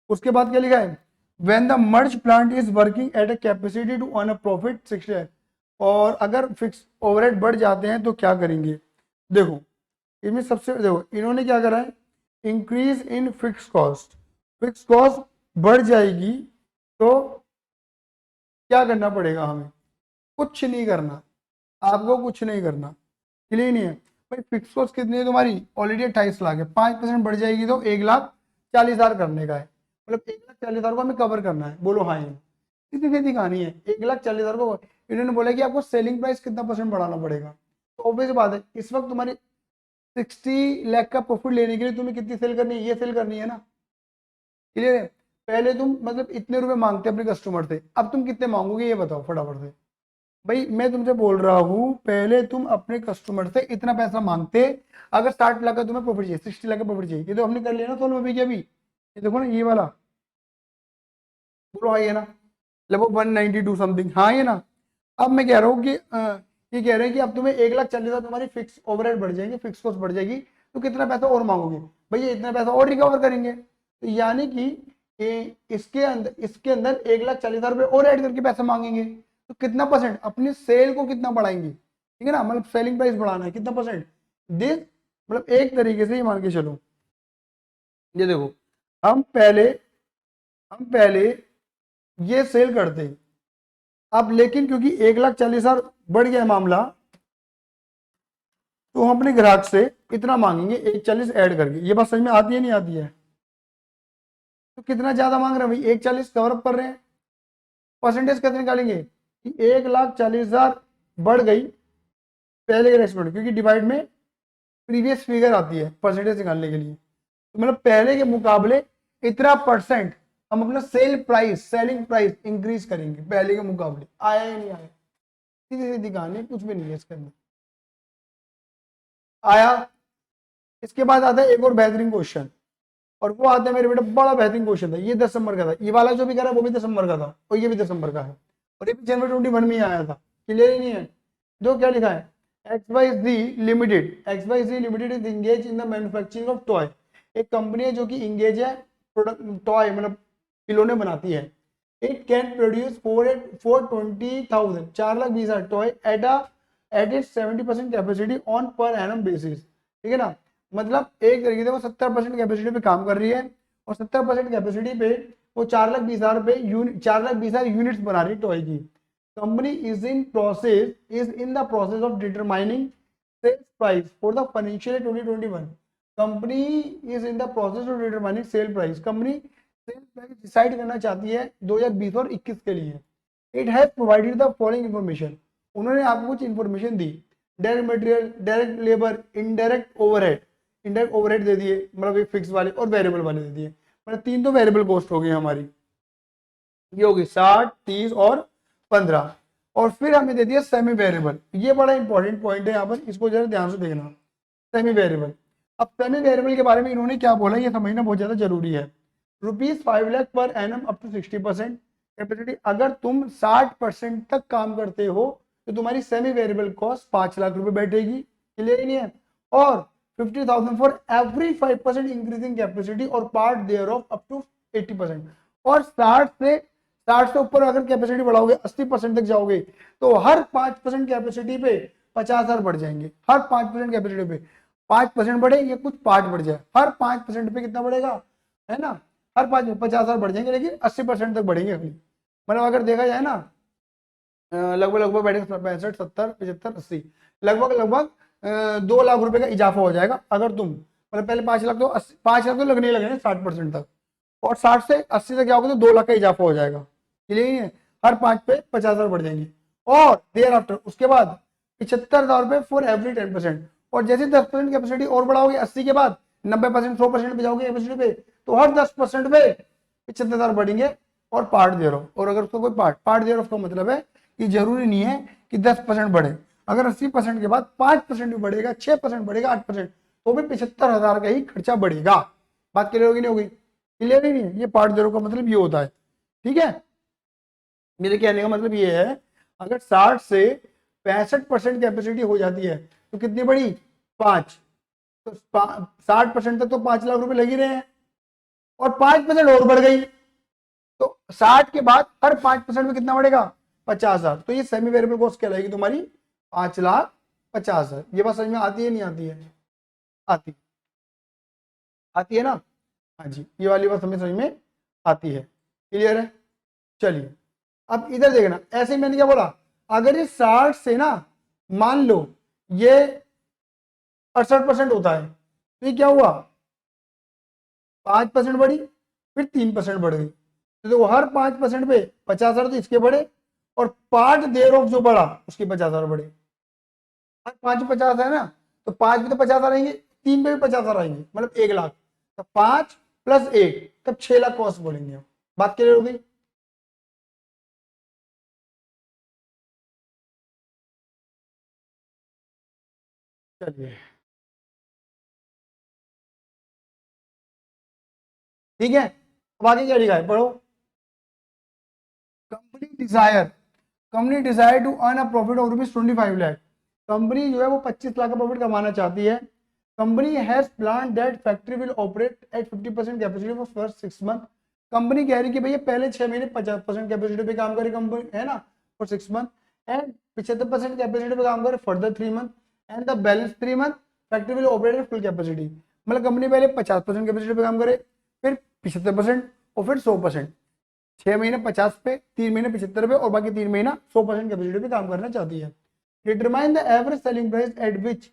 उसके बाद क्या लिखा है, when the merge plant is working at a capacity to earn a profit 60 है, और अगर फिक्स ओवरहेड बढ़ जाते हैं तो क्या करेंगे। देखो इसमें सबसे देखो इन्होंने क्या करा है, increase in fix cost, fix cost बढ़ जाएगी तो क्या करना पड़ेगा हमें, कुछ नहीं करना, आपको कुछ नहीं करना। क्लियर नहीं है भाई, फिक्स कॉस्ट कितनी है तुम्हारी ऑलरेडी 28 लाख है, 5% बढ़ जाएगी तो 1,40,000 करने का है, मतलब 1,40,000 को हमें कवर करना है। बोलो हाँ, ये कितनी सीधी कहानी है, 1,40,000 को इन्होंने बोला कि आपको सेलिंग प्राइस कितना परसेंट बढ़ाना पड़ेगा, तो ऑब्वियस बात है इस वक्त तुम्हारी 60 लाख का प्रॉफिट लेने के लिए तुम्हें कितनी सेल करनी है, ये सेल करनी है ना। क्लियर है, पहले तुम मतलब इतने रुपए मांगते अपने कस्टमर से, अब तुम कितने मांगोगे ये बताओ फटाफट से। भाई मैं तुमसे बोल रहा हूँ, पहले तुम अपने कस्टमर से इतना पैसा मांगते, अगर 60 लाख का तुम्हें प्रॉफिट चाहिए, 60 लाख का प्रॉफिट चाहिए, ये तो हमने कर लिया ना सोल्व अभी के अभी, ये देखो ना ये वाला, बोलो हाँ ये ना, लगभग 192 समथिंग, हाँ ये ना। अब मैं कह रहा हूँ कि ये कह रहे हैं कि अब तुम्हें 1,40,000 तुम्हारी फिक्स ओवरहेड बढ़ जाएंगे, फिक्स कॉस्ट बढ़ जाएगी, तो कितना पैसा और मांगोगे भैया, इतना पैसा और रिकवर करेंगे, तो यानी कि इसके अंदर 1,40,000 रुपये और ऐड करके पैसा मांगेंगे, तो कितना परसेंट अपनी सेल को कितना बढ़ाएंगे, ठीक है ना, मतलब सेलिंग प्राइस बढ़ाना है कितना परसेंट, दिस मतलब एक तरीके से ये मान के चलो, ये देखो हम पहले ये सेल करते हैं, अब लेकिन क्योंकि 1,40,000 बढ़ गया मामला, तो हम अपने ग्राहक से इतना मांगेंगे 1,40 ऐड करके। ये बात समझ में आती है नहीं आती है, तो कितना ज्यादा मांग रहे हैं भाई, 1,40 कवर अप कर रहे हैं, परसेंटेज कितने निकालेंगे कि 1,40,000 बढ़ गई पहले के रेस्टोरेंट, क्योंकि डिवाइड में प्रीवियस फिगर आती है परसेंटेज निकालने के लिए, तो मतलब पहले के मुकाबले इतना परसेंट हम अपना सेलिंग प्राइस इंक्रीज करेंगे पहले के मुकाबले। आया ही नहीं आया, सीधी सीधी कहानी, कुछ भी नहीं है इसके अंदर। आया, इसके बाद आता है एक और बेहतरीन क्वेश्चन, और वो आता है मेरे बेटा बड़ा बेहतरीन क्वेश्चन था, ये 10 नंबर का था, ये वाला जो भी करा वो भी 10 नंबर का था, और ये भी 10 नंबर का है, और ये भी जनवरी 21 में ही आया था। क्लियर ही नहीं है, जो क्या लिखा है, XYZ limited is engage in the manufacturing of toy, एक कंपनी है जो कि इंगेज है प्रोडक्ट टॉय मतलब खिलौने बनाती है। It can produce 420,000 4,20,000 toy at it 70% capacity on per annum basis, ठीक है ना, मतलब एक तरीके से वो 70% कैपेसिटी पे काम कर रही है, और 70% कैपेसिटी पे वो 4,20,000 पे 4,20,000 यूनिट्स बना रही है टॉय की। Company is in the process of determining sales price for the financial 2021। Company is in the process of determining sale price, company sale price decide करना चाहती है 2020 और 21 के लिए। It has provided the following information, उन्होंने आपको कुछ information दी, direct material, direct labour, indirect overhead दे दिए, मतलब फिक्स वाले और वेरिएबल वाले दे दिए, मतलब 3 तो वेरिएबल कॉस्ट हो गई हमारी, ये होगी 60, 30 और 15, और फिर हमें दे दिया सेमी वेरिएबल। ये बड़ा इंपॉर्टेंट पॉइंट है यहाँ पर, इसको जरा ध्यान से देखना, सेमी वेरिएबल। अब सेमी वेरिएबल के बारे में इन्होंने क्या बोला ये समझना बहुत ज्यादा जरूरी है। ₹5 lakh per annum up to 60% capacity, अगर तुम 60% तक काम करते हो तो तुम्हारी सेमी वेरिएबल कॉस्ट 5 लाख रुपए बैठेगी। क्लियर ही नहीं है, और 50,000 फॉर एवरी 5% इंक्रीजिंग कैपेसिटी और part thereof up to 80%, और 60 से ऊपर अगर कैपेसिटी बढ़ाओगे 80% तक जाओगे तो हर 5% कैपेसिटी पे 50,000 बढ़ जाएंगे, हर 5% कैपेसिटी पे 5% बढ़े या कुछ पार्ट बढ़ जाए, हर 5% पे कितना बढ़ेगा, है ना, हर 50,000 बढ़ जाएंगे, लेकिन 80% तक बढ़ेंगे अगली, मतलब अगर देखा जाए ना लगभग बैठे 65, 70, 75, 80, लगभग 2 लाख रुपए का इजाफा हो जाएगा, अगर तुम मतलब पहले 5 लाख तो 5 लाख तो लगने ही लगेंगे 60% तक, और 60 से 80 तक जाओगे तो 2 लाख का इजाफा हो जाएगा। क्लियर है, हर 5 पे 50,000 बढ़ जाएंगे, और देयर आफ्टर उसके बाद 75,000 रुपए फॉर एवरी 10%, और जैसे 10% कैपेसिटी और बढ़ाओगे 80 के बाद 90%, 100% पे जाओगे कैपेसिटी पे, तो हर 10% पे 75,000 बढ़ेंगे और पार्ट दे रहा हो। और अगर उसको कोई पार्ट दे रहा हो, उसका मतलब है कि जरूरी नहीं है कि 10% बढ़े। अगर 80% के बाद 5% भी बढ़ेगा, 6% बढ़ेगा, 8%, तो भी 75,000 का ही खर्चा बढ़ेगा। बात क्लियर होगी नहीं होगी? क्लियर ही नहीं है? ये पार्ट दे रहा का मतलब ये होता है। ठीक है, मेरे कहने का मतलब ये है, अगर 60 से 65% कैपेसिटी हो जाती है तो कितनी बड़ी? 5। तो 60% तक तो 5 लाख रुपए लग ही रहे हैं, और 5% और बढ़ गई तो 60 के बाद हर 5% में कितना बढ़ेगा? 50,000। तो ये सेमी वेरिएबल कॉस्ट कहलाएगी तुम्हारी 5,50,000। ये बात समझ में आती है नहीं आती है? आती आती है ना? हाँ जी, ये वाली बात हमें समझ में आती है। क्लियर है? चलिए अब इधर देखना, ऐसे ही मैंने क्या बोला, अगर ये 60 से ना मान लो ये 68% होता है, तो ये क्या हुआ? 5% बढ़ी, फिर 3% बढ़ गई, तो देखो हर 5% पे 50,000 तो इसके बढ़े, और पार्ट देर ऑफ जो बढ़ा उसके 50,000 बढ़े। हर 5 में 50 है ना, तो 5 में तो 50 आएंगे, 3 में भी 50 आएंगे, मतलब 1 लाख। तो 5 + 1 तब 6 लाख कॉस्ट बोलेंगे। बात क्लियर हो गई? चलिए ठीक है, अब आगे क्या लिखा है पढ़ो। Company desire company desire to earn a profit of ₹25 lakh. Company जो है वो 25 लाख का प्रॉफिट कमाना चाहती है। Company has plan that factory will operate at 50% capacity for first 6 month. Company कह रही कि भैया पहले 6 महीने 50% कैपेसिटी पे काम करे कंपनी, है ना, फॉर 6 मंथ, एंड 75% कैपेसिटी पे काम करे further 3 month, and the balance 3 month factory will operate at full capacity. मतलब कंपनी पहले 50% कैपेसिटी पे काम करे, फिर 75% और फिर 100%। 6 महीने 50 पे, 3 महीने 75 पे, और बाकी 3 महीना 100% कैपेसिटी पे काम करना चाहती है। Determine the average selling price at which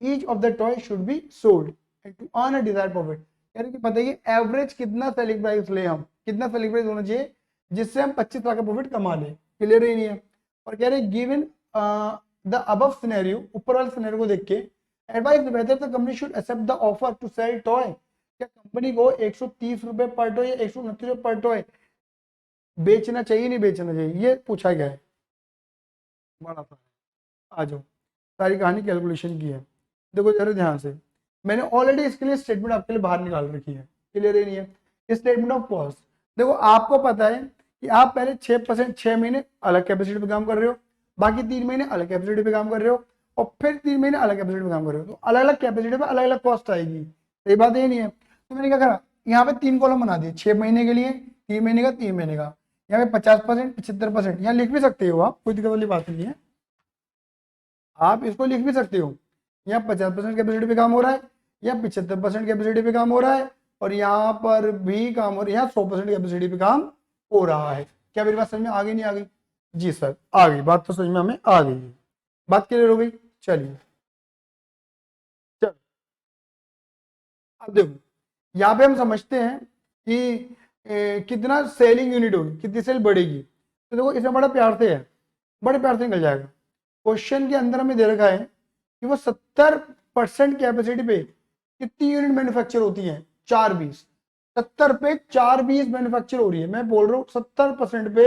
each of the toy should be sold and to earn a desired profit. यानी कि बताइए एवरेज कितना सेलिंग प्राइस ले, हम कितना सेलिंग प्राइस होना चाहिए जिससे हम 25 लाख का प्रॉफिट कमा ले। क्लियर ही नहीं है? और कह रहे गिवन द अबव सिनेरियो, ऊपर वाले सिनेरियो को देख के advise whether the company should accept the offer to sell toy. क्या कंपनी को 130 रुपए पर टॉय या 129 रुपए पर टॉय बेचना चाहिए, नहीं बेचना चाहिए, ये पूछा गया है। बड़ा सा आ जाओ, सारी कहानी कैलकुलेशन की है। देखो जरा ध्यान से, मैंने ऑलरेडी इसके लिए स्टेटमेंट आपके लिए बाहर निकाल रखी है। क्लियर ही नहीं है? Statement of cost. देखो आपको पता है कि आप पहले 6%, 6 महीने अलग कैपेसिटी पे काम कर रहे हो, बाकी 3 महीने अलग कैपेसिटी पे काम कर रहे हो, और फिर 3 महीने अलग कैपेसिटी पे काम कर रहे हो, तो अलग अलग कैपेसिटी पे अलग अलग कॉस्ट आएगी। सही बात ये नहीं है? तो मैंने क्या करा, यहाँ पे 3 कॉलम बना दिए, 6 महीने के लिए, 3 महीने का, 3 महीने का। यहाँ पे 50%, 75%, यहाँ लिख भी सकते हो आप, कोई दिक्कत वाली बात नहीं है, आप इसको लिख भी सकते हो। यहाँ 50% कैपेसिटी पे काम हो रहा है, या 75% कैपेसिटी पे काम हो रहा है, और यहाँ पर भी काम हो रहा है, यहाँ 100% कैपेसिटी पे काम हो रहा है। क्या मेरी बात समझ में आ गई नहीं आ गई? जी सर आ गई, बात तो समझ में हमें आ गई है। बात क्लियर हो गई? चलिए चल, अब देखो यहाँ पे हम समझते हैं कि कितना सेलिंग यूनिट होगी, कितनी सेल बढ़ेगी। तो देखो इसमें बड़ा प्यार से है, बड़े प्यार से निकल जाएगा। क्वेश्चन के अंदर हमें दे रखा है कि वो 70% कैपेसिटी पे कितनी यूनिट मैन्युफैक्चर होती है? 420। 70 पे 420 मैन्युफैक्चर हो रही है। मैं बोल रहा हूँ 70% पे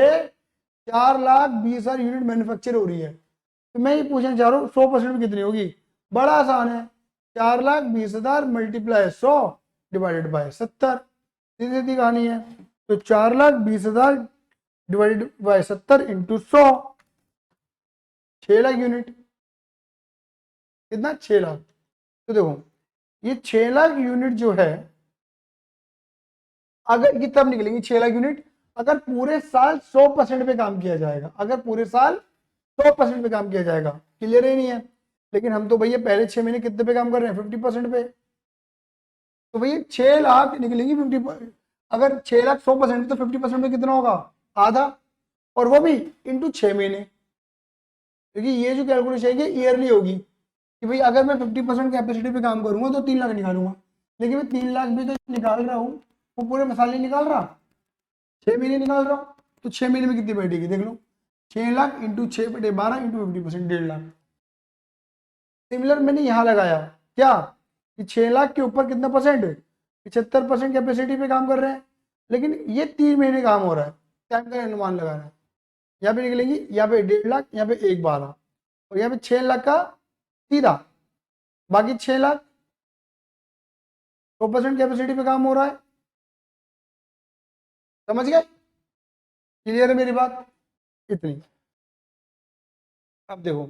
4,20,000 यूनिट मैन्युफैक्चर हो रही है। तो मैं ये पूछना चाह रहा हूँ 100% में कितनी होगी? बड़ा आसान है, 4,20,000 मल्टीप्लाई 100 डिवाइडेड बाय 70। सीधी सीधी कहानी है। तो 4,20,000 divided by 70 into 100, 6 lakh unit. कितना? 6 लाख। तो देखो ये 6 लाख यूनिट जो है, अगर ये तब निकलेंगी 6 लाख यूनिट अगर पूरे साल 100% पे काम किया जाएगा, अगर पूरे साल 100% पे काम किया जाएगा। क्लियर ही नहीं है? लेकिन हम तो भैया पहले 6 महीने कितने पे काम कर रहे हैं? 50% पे। तो भैया 6 लाख निकलेंगी 50, अगर 6 लाख 100% तो 50% में कितना होगा? आधा, और वो भी इंटू 6 महीने। क्योंकि ये जो कैलकुलेशन है ईयरली होगी कि भाई अगर मैं 50% कैपेसिटी पे काम करूंगा तो 3 लाख निकालूंगा, लेकिन मैं 3 लाख भी तो निकाल रहा हूँ, वो पूरे मसाले निकाल रहा, 6 महीने निकाल रहा हूँ। तो 6 महीने में कितनी बैठेगी देख लो, 6 lakh into 6/12 into 50%, 1.5 lakh. Similar मैंने यहाँ लगाया क्या कि 6 लाख के ऊपर कितना परसेंट, 75% कैपेसिटी पे काम कर रहे हैं, लेकिन ये 3 महीने काम हो रहा है, टाइम का अनुमान लगाना है। यहाँ पे निकलेंगी, यहाँ पे 1.5 लाख, यहाँ पे 1.12 और यहाँ पे 6 लाख का सीधा, बाकी 6 लाख 100% कैपेसिटी पे काम हो रहा है। समझ गए? क्लियर है मेरी बात? इतनी। अब देखो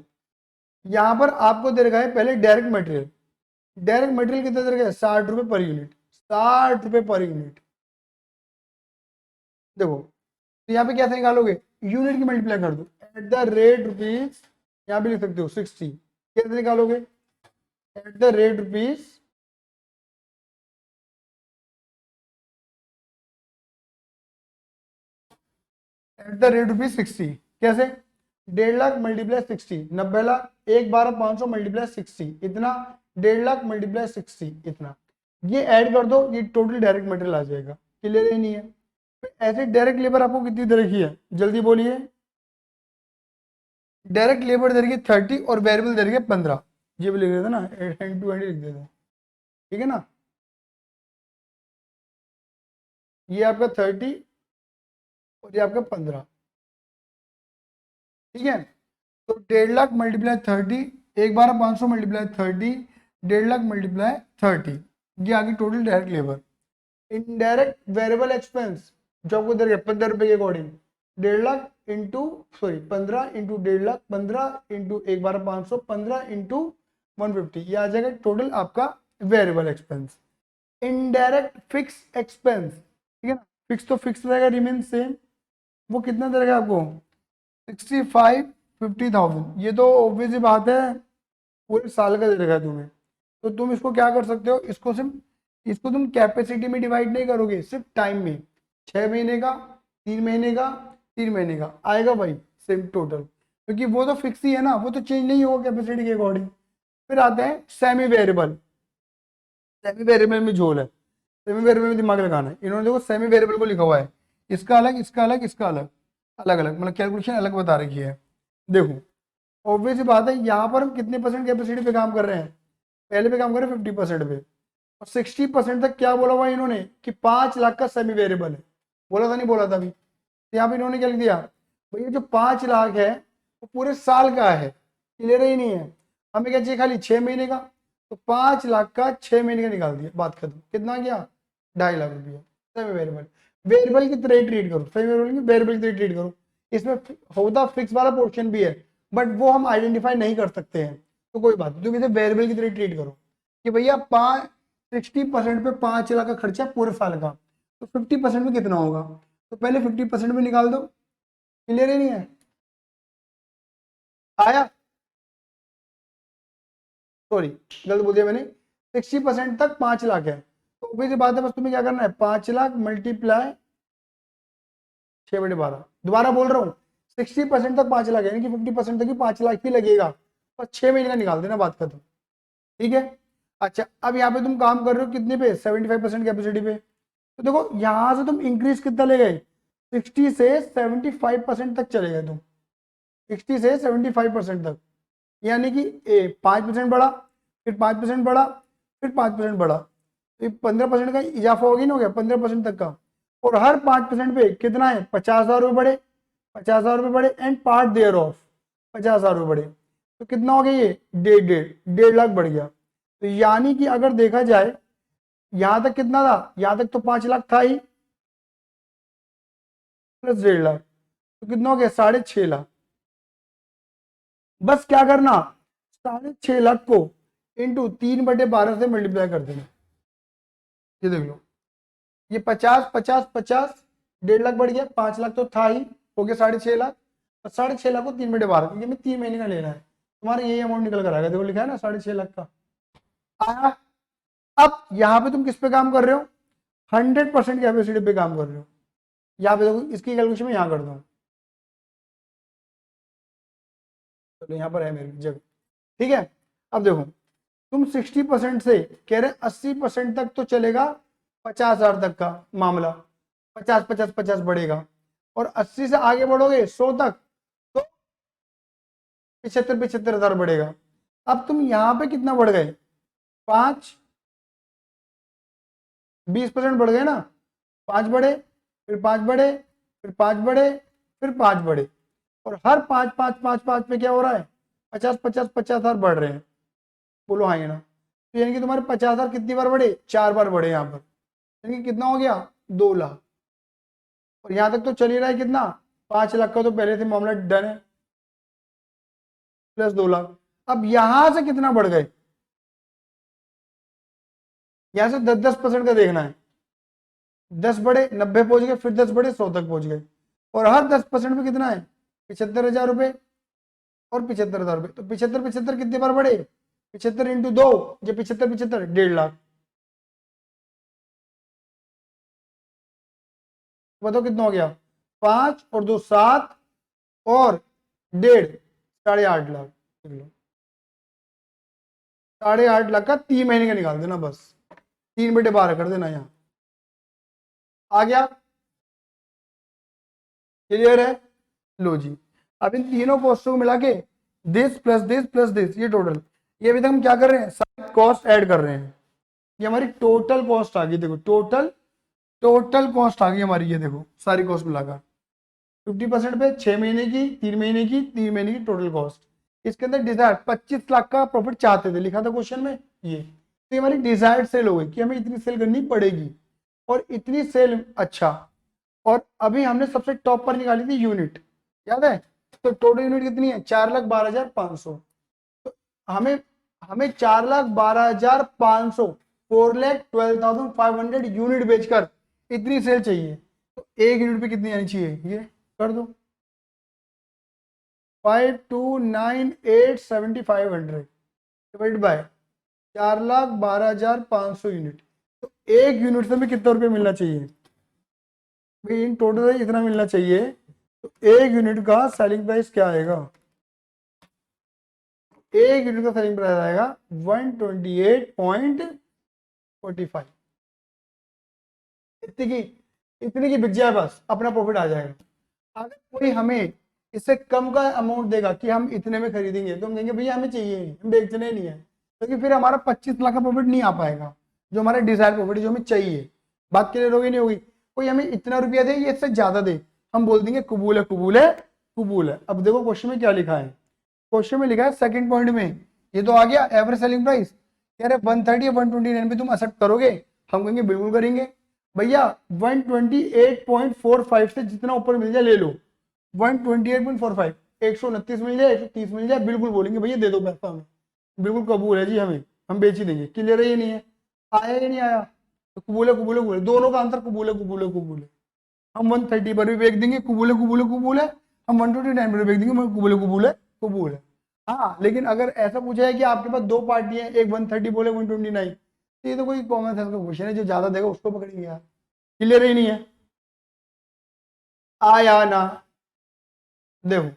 यहां पर आपको दे रखा है पहले डायरेक्ट मटेरियल। डायरेक्ट मटेरियल कितना दे रखा है? 60 रुपए पर यूनिट, 60 रुपए पर यूनिट। देखो तो यहाँ पे क्या से निकालोगे, यूनिट की मल्टीप्लाई कर दो, एट द रेट रुपीज, यहाँ भी लिख सकते हो 60, कैसे निकालोगे, at the rate rupees at the rate rupees 60, कैसे, 1.5 लाख मल्टीप्लाई 60, 90 लाख, 1,12,500 मल्टीप्लाई 60 इतना, 1.5 लाख मल्टीप्लाई 60 इतना, ये ऐड कर दो, ये टोटल डायरेक्ट मटेरियल आ जाएगा। क्लियर ही नहीं है? ऐसे डायरेक्ट लेबर आपको कितनी दे रखी है, जल्दी बोलिए। डायरेक्ट लेबर दे रखी है 30 और वेरिएबल दे रखी है 15, ये भी लिख देते ना, एंड टू एंड लिख देते, ठीक है ना। ये आपका 30 और ये आपका 15, ठीक है। तो 1.5 lakh multiply 30, 1,12,500 multiply 30, 1.5 lakh multiply 30, ये आगे total direct labour. Indirect variable expense जो आपको दे रखा है 15 रुपए के according, 1.5 lakh into sorry 15 into 1.5 lakh, 15 into 1,12,500, 15 into 150, ये आ जाएगा टोटल आपका variable expense. Indirect fix expense, ठीक है ना, फिक्स तो फिक्स रहेगा, रिमेन सेम, वो कितना दे रखा है आपको, 65,50,000, ये तो ऑब्वियसली बात है पूरे साल का दे रखा है तुम्हें। तो तुम इसको क्या कर सकते हो, इसको तुम कैपेसिटी में डिवाइड नहीं करोगे, सिर्फ टाइम में, 6 महीने का, 3 महीने का, 3 महीने का आएगा भाई सेम टोटल, क्योंकि वो तो फिक्स ही है ना, वो तो चेंज नहीं होगा कैपेसिटी के अकॉर्डिंग। फिर आते हैं सेमी वेरिएबल। सेमी वेरिएबल में झोल है, सेमी वेरिएबल में दिमाग लगाना है। इन्होंने देखो सेमी वेरिएबल को लिखा हुआ है, इसका अलग, इसका अलग, इसका अलग, अलग अलग, मतलब कैलकुलेशन अलग बता रखी है। देखो ऑब्वियस बात है, यहाँ पर हम कितने परसेंट कैपेसिटी पे काम कर रहे हैं, पहले पे काम कर रहे हैं 50% पे, और 60% तक क्या बोला हुआ है इन्होंने कि 5 लाख का सेमी वेरिएबल है, बोला था नहीं बोला था अभी? तो यहाँ पे इन्होंने क्या लिख दिया, भैया जो 5 लाख है वो पूरे साल का है, क्लियर ही नहीं है, हमें क्या चाहिए खाली 6 महीने का, तो 5 लाख का 6 महीने का निकाल दिया, बात खत्म। कितना गया, 2.5 लाख रुपया। सेमी वेरिएबल, वेरिएबल की तरह ट्रीट करो, सेमी वेरिएबल की वेरिएबल की तरह ट्रीट करो, इसमें होता फिक्स वाला पोर्शन भी है, बट वो हम आइडेंटिफाई नहीं कर सकते हैं, तो कोई बात नहीं, तुम इसे वेरिएबल की तरह ट्रीट करो कि भैया 60% पे 5 लाख का खर्चा है पूरे साल का, तो 50% में कितना होगा, तो पहले 50% में निकाल दो। क्लियर ही नहीं है? आया, सॉरी गलत बोल दिया मैंने, 60% तक 5 लाख है, तो obvious बात है, बस तुम्हें क्या करना है, 5 लाख मल्टीप्लाई 6/12, दोबारा बोल रहा हूँ, 60% तक 5 लाख है, यानी कि 50% तक ही 5 लाख ही लगेगा, और 6 महीने का निकाल देना, बात खत्म, ठीक है। अच्छा अब यहाँ पे तुम काम कर रहे हो कितने पे, 75% कैपेसिटी पे, तो देखो यहां से तुम इंक्रीज कितना ले गए, 60 से 75% तक चले गए तुम, 60 से 75% तक, यानी कि 5% बढ़ा, फिर 5% बढ़ा, फिर 5% बढ़ा, तो 15% का इजाफा हो गया ना, हो गया 15% तक का, और हर 5% पे कितना है, 50,000 रुपये बढ़े, 50,000 रुपये बढ़े, एंड पार्ट देयर ऑफ 50,000 रुपये बढ़े, तो कितना हो गया ये, 1.5 लाख बढ़ गया। तो यानी कि अगर देखा जाए यहां तक कितना था, यहां तक तो 5 लाख था ही, प्लस 1.5 लाख, तो कितना हो गया, 6.5 लाख। बस क्या करना, 6.5 लाख को इंटू 3/12 से मल्टीप्लाई कर देना, ये देख लो, ये 50 50 50, 1.5 लाख बढ़ गया, 5 लाख तो था ही, हो गया 6.5 लाख, और 6.5 लाख को 3/12, क्योंकि मैं 3 महीने का लेना है, तुम्हारा यही अमाउंट निकल कर आएगा, देखो लिखा है ना 6.5 लाख का आया। अब यहाँ पे तुम किस पे काम कर रहे हो, 100% कैपेसिटी पे काम कर रहे हो, यहाँ पे देखो इसकी कैलकुलेशन में यहाँ कर दो, तो यहाँ पर है मेरी जगह, ठीक है। अब देखो तुम 60% से कह रहे 80% तक तो चलेगा, 50,000 तक का मामला, 50 50 50 बढ़ेगा, और 80 से आगे बढ़ोगे 100 तक तो 75 75,000 बढ़ेगा, अब तुम यहाँ पे कितना बढ़ गए, 5, 20% बढ़ गए ना, 5 बढ़े, फिर 5 बढ़े, फिर 5 बढ़े, फिर 5 बढ़े, और हर 5 5 5 5 पे क्या हो रहा है, 50 50 50,000 बढ़ रहे हैं। बोलो हाँ या ना। तो यानी कि तुम्हारे 50,000 कितनी बार बढ़े, 4 बार बढ़े यहाँ पर, यानी कि कितना हो गया, 2 लाख। और यहाँ तक तो चल ही रहा है कितना, 5 लाख का तो पहले से मामला डन है, प्लस 2 लाख। अब यहां से कितना बढ़ गए, यहां से 10% का देखना है, 10 बढ़े 90 पहुंच गए, फिर 10 बढ़े 100 तक पहुंच गए, और हर 10% पे कितना है, 75,000 रुपए और 75,000 रुपए। तो 75 75 कितने बार बढ़े, 75 इंटू 2, ये 75 75 1.5 लाख। बताओ कितना हो गया, 5 और 2 7 और 1.5 8.5 लाख। 8.5 लाख का 3 महीने का निकाल देना, बस 3/12 कर देना, यहाँ आ गया, क्लियर है। लो जी, अब इन तीनों कॉस्टों को मिला के this plus this plus this, ये टोटल, ये अभी तक हम क्या कर रहे हैं, सारी कॉस्ट ऐड कर रहे हैं। ये हमारी टोटल कॉस्ट आ गई, देखो टोटल कॉस्ट आ गई हमारी, ये देखो सारी कॉस्ट मिलाकर 50% पे 6 महीने की, 3 महीने की, 3 महीने की टोटल कॉस्ट। इसके अंदर डिजायर 25 लाख का प्रॉफिट चाहते थे, लिखा था क्वेश्चन में ये, तो ये हमारी डिजायर्ड सेल हो गई कि हमें इतनी सेल करनी पड़ेगी, और इतनी सेल, अच्छा। और अभी हमने सबसे टॉप पर निकाली थी यूनिट, याद है, तो टोटल यूनिट कितनी है, 4,12,500। तो हमें हमें 4,12,500, 4,12,500 यूनिट बेचकर इतनी सेल चाहिए। तो एक यूनिट पे कितनी आनी चाहिए, ये कर दो, 529,875 डिवाइड बाय 4,12,500 यूनिट। तो एक यूनिट से हमें कितना रुपये मिलना चाहिए, इन टोटल इतना मिलना चाहिए। तो एक यूनिट का सेलिंग प्राइस क्या आएगा, एक यूनिट का सेलिंग प्राइस आएगा 128.45। इतनी की बिक जाए बस, अपना प्रॉफिट आ जाएगा। अगर कोई हमें इससे कम का अमाउंट देगा कि हम इतने में खरीदेंगे, तो हम कहेंगे भैया हमें चाहिए नहीं, हम बेचने नहीं है, क्योंकि फिर हमारा 25 लाख का प्रॉफिट नहीं आ पाएगा, जो हमारा डिजायर प्रॉफिट जो हमें चाहिए। बात क्लियर होगी नहीं होगी, कोई हमें इतना रुपया दे, ये इससे ज्यादा दे, हम बोल देंगे कबूल है कबूल है कबूल है। अब देखो क्वेश्चन में क्या लिखा है, क्वेश्चन में लिखा है सेकंड पॉइंट में, ये तो आ गया एवरेज सेलिंग प्राइस, कह रहे 130 या 129 पे तुम एक्सेप्ट करोगे, हम कहेंगे बिल्कुल करेंगे भैया। 128.45 से जितना ऊपर मिल जाए ले लो, 128.45, 129 मिल जाए, 130 मिल जाए, बिल्कुल बोलेंगे भैया दे दो पैसा हमें, बिल्कुल कबूल है जी, हमें हम बेच ही देंगे। क्लियर है, ये नहीं है, आया या नहीं आया, तो कबूल है कबूल है कबूल है, दोनों का आंसर कबूल है कबूल है कबूल है। हम 130 पर भी बेच देंगे, कबूल है कबूल है कबूल है, हम 129 पर भी बेच देंगे, कबूल है कबूल है कबूल है। हाँ, लेकिन अगर ऐसा पूछा है कि आपके पास दो पार्टी है, एक 130 बोले 129, तो ये तो कोई कॉमन सेंस का क्वेश्चन है, जो ज्यादा देगा उसको पकड़ेंगे यार। क्लियर ही नहीं है, आया ना। देखो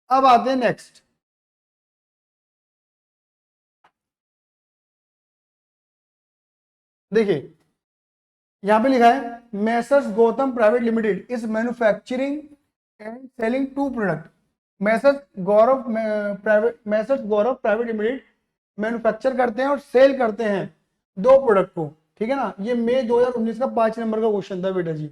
अब आते हैं नेक्स्ट, देखिए यहां पे लिखा है messrs Gautam private limited is manufacturing and selling two product. Messrs Gaurav private limited manufacture करते हैं और सेल करते हैं दो प्रोडक्ट को, ठीक है ना। ये मई 2019 का 5 नंबर का क्वेश्चन था बेटा जी,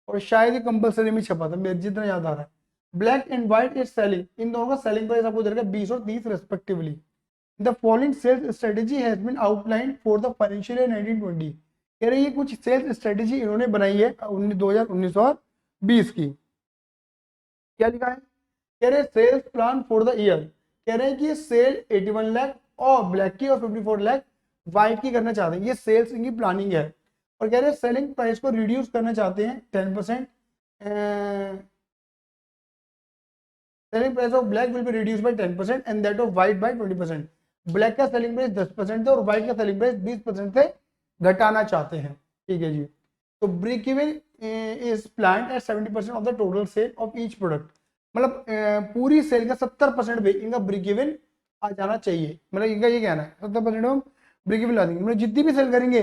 और शायद ये कंपलसरी में छपा था, मेरे जितना याद आ रहा है। Black and white is selling, इन दोनों का सेलिंग प्राइस आपको दे रखा है 20 और 30 respectively. The following sales strategy has been outlined for the financial year 1920। कह रहे ये कुछ सेल्स स्ट्रेटेजी इन्होंने बनाई है 2019 और 20 की। क्या लिखा है, कह रहे sales plan for the year, कह रहे हैं कि सेल 81 लाख और ब्लैक की और 54 लाख व्हाइट की करना चाहते हैं, ये सेल्स इनकी प्लानिंग है। और कह रहे हैं सेलिंग प्राइस को रिड्यूस करना चाहते हैं 10%, selling price of black will be reduce by 10% and that of white by 20%। Black का सेलिंग प्राइस 10% है और व्हाइट का सेलिंग प्राइस 20% से घटाना चाहते हैं, ठीक है जी। तो break even is planned at 70% of the total sale of each product, मतलब पूरी सेल का 70% पे इनका ब्रेक इवन आ जाना चाहिए, मतलब इनका ये कहना है 70% हम ब्रेक इवन ला देंगे, मतलब जितनी भी सेल करेंगे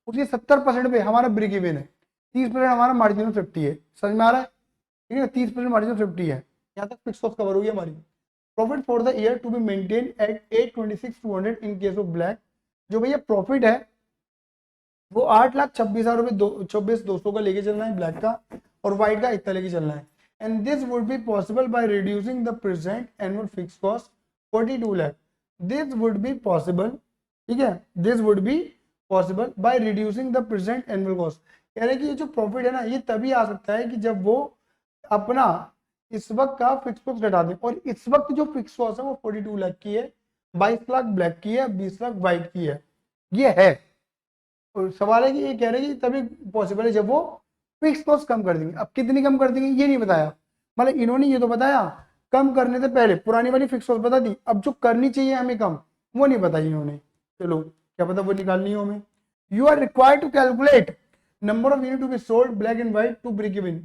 उसके 70% पे हमारा ब्रेक इवन है, 30% हमारा मार्जिन ऑफ सेफ्टी है, समझ में आ रहा है, ठीक है, 30% मार्जिन ऑफ सेफ्टी है। यहाँ तक फिक्स कॉस्ट कवर होगी हमारी। Profit for the year to be maintain at 826,200 in case of black. जो भैया प्रॉफिट है वो 8,26,000 रुपये 26,200 का लेके चलना है ब्लैक का, और व्हाइट का इतना लेके चलना है। And this would be possible by reducing the present annual fix cost 42 lakh. This would be possible, ठीक है, this would be possible by reducing the present annual cost. कह रहे हैं कि ये जो प्रॉफिट है ना ये तभी आ सकता है कि जब वो अपना इस वक्त का फिक्स कॉस्ट घटा दे, और इस वक्त जो फिक्स कॉस्ट है वो 42 लाख की है, 22 लाख ब्लैक की है, 20 लाख व्हाइट की है, ये है। और सवाल है कि ये कह रहे हैं कि तभी पॉसिबल है जब वो फिक्स कॉस्ट कम कर देंगे। अब कितनी कम कर देंगे ये नहीं बताया, मतलब इन्होंने ये तो बताया कम करने से पहले पुरानी वाली फिक्स कॉस्ट बता दी, अब जो करनी चाहिए हमें कम वो नहीं बताई इन्होंने। चलो क्या पता वो निकालनी हो हमें। You are required to calculate number of unit to be sold black and white to break even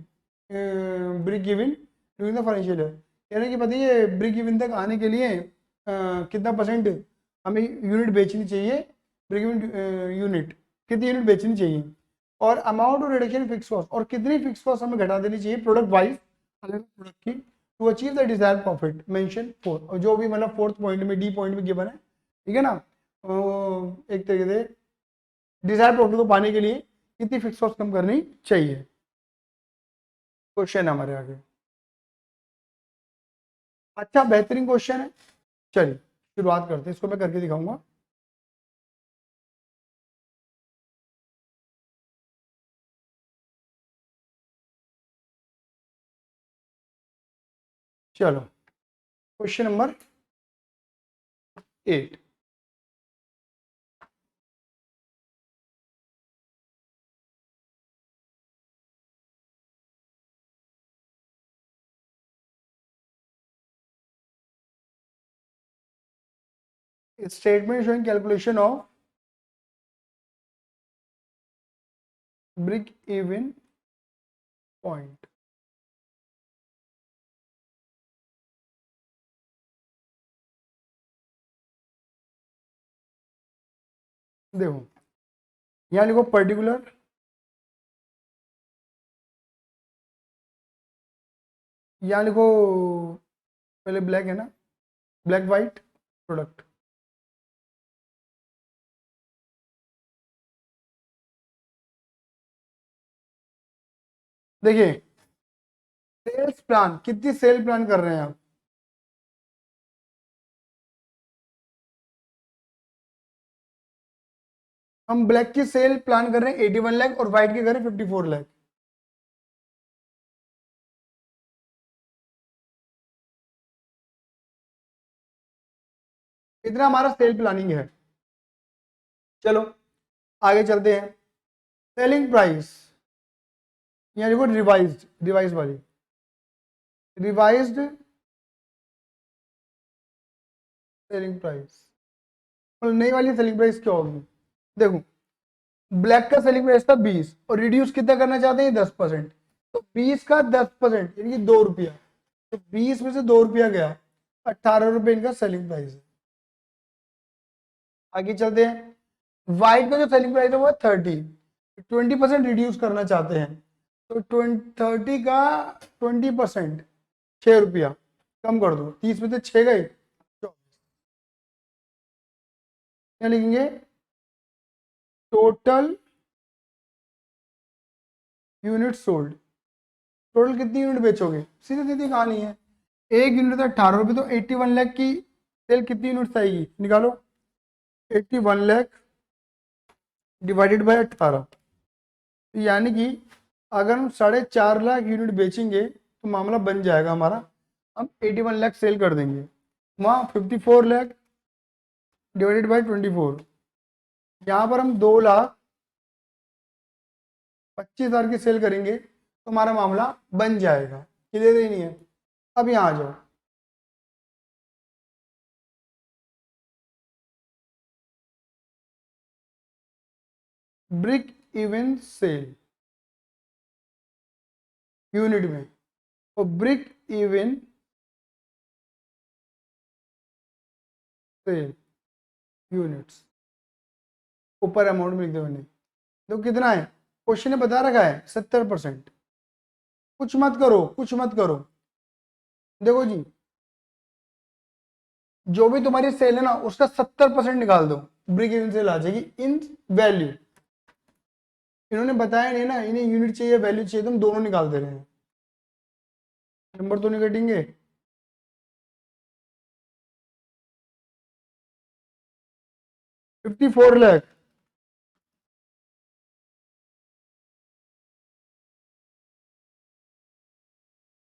during the financial year. कह रहे हैं कि पता ये ब्रेक इवन तक आने के लिए कितना परसेंट हमें यूनिट बेचनी चाहिए, ब्रेक इवन यूनिट कितनी यूनिट बेचनी चाहिए, और amount of reduction fix cost, और कितनी फिक्स कॉस्ट हमें घटा देनी चाहिए प्रोडक्ट वाइज अलग प्रोडक्ट की, to achieve the desired profit mention 4, और जो भी मतलब 4th पॉइंट में डी पॉइंट में गिवन है, ठीक है ना। एक तरीके से डिजायर्ड प्रॉफिट को पाने के लिए कितनी फिक्स कॉस्ट कम करनी चाहिए। क्वेश्चन हमारे आगे, अच्छा बेहतरीन क्वेश्चन है। चलिए शुरुआत करते हैं, इसको मैं करके दिखाऊंगा। चलो question number 8, statement showing calculation of break even point। देखो यहाँ लिखो पर्टिकुलर, यहाँ लिखो पहले ब्लैक है ना, ब्लैक वाइट प्रोडक्ट, देखिए सेल्स प्लान, कितनी सेल प्लान कर रहे हैं आप, हम ब्लैक की सेल प्लान कर रहे हैं 81 लाख और व्हाइट की कर रहे हैं 54 लाख। इतना हमारा सेल प्लानिंग है। चलो आगे चलते हैं। सेलिंग प्राइस, यहाँ देखो रिवाइज्ड, रिवाइज वाली रिवाइज्ड सेलिंग प्राइस, नई वाली सेलिंग प्राइस क्या होगी। देखो ब्लैक का सेलिंग प्राइस था 20 और रिड्यूस कितना करना चाहते हैं 10%, तो 20 का 10% यानी कि 2 रुपया, तो 20 में से 2 रुपया गया, 18 रुपये इनका सेलिंग प्राइस है। आगे चलते हैं। व्हाइट का जो सेलिंग प्राइस है वो है 30, 20% रिड्यूस करना चाहते हैं, तो 30 का 20% 6 रुपया कम कर दो, 30 में से 6 गए 24। क्या लिखेंगे, टोटल यूनिट सोल्ड, टोटल कितनी यूनिट बेचोगे, सीधे सीधी कहानी है। एक यूनिट था 18 रुपये, तो 81 लाख की सेल कितनी यूनिट आएगी निकालो, 81 लाख डिवाइडेड बाय 18, यानी कि अगर हम 4.5 लाख यूनिट बेचेंगे तो मामला बन जाएगा हमारा, हम 81 लाख सेल कर देंगे, वहाँ 54 लाख डिवाइडेड बाय 24, यहाँ पर हम 2,25,000 की सेल करेंगे तो हमारा मामला बन जाएगा। क्लियर ही नहीं है। अब यहाँ आ जाओ, ब्रेक इवन सेल यूनिट में, और ब्रेक इवन सेल यूनिट्स ऊपर अमाउंट में लिख दो मैंने, तो कितना है क्वेश्चन ने बता रखा है 70%। कुछ मत करो, कुछ मत करो, देखो जी जो भी तुम्हारी सेल है ना उसका 70% निकाल दो, ब्रेक इवन सेल आ जाएगी इन वैल्यू। इन्होंने बताया नहीं ना, इन्हें यूनिट चाहिए वैल्यू चाहिए, तुम दोनों निकाल दे रहे हैं, नंबर तो नहीं कटेंगे। ₹54 लाख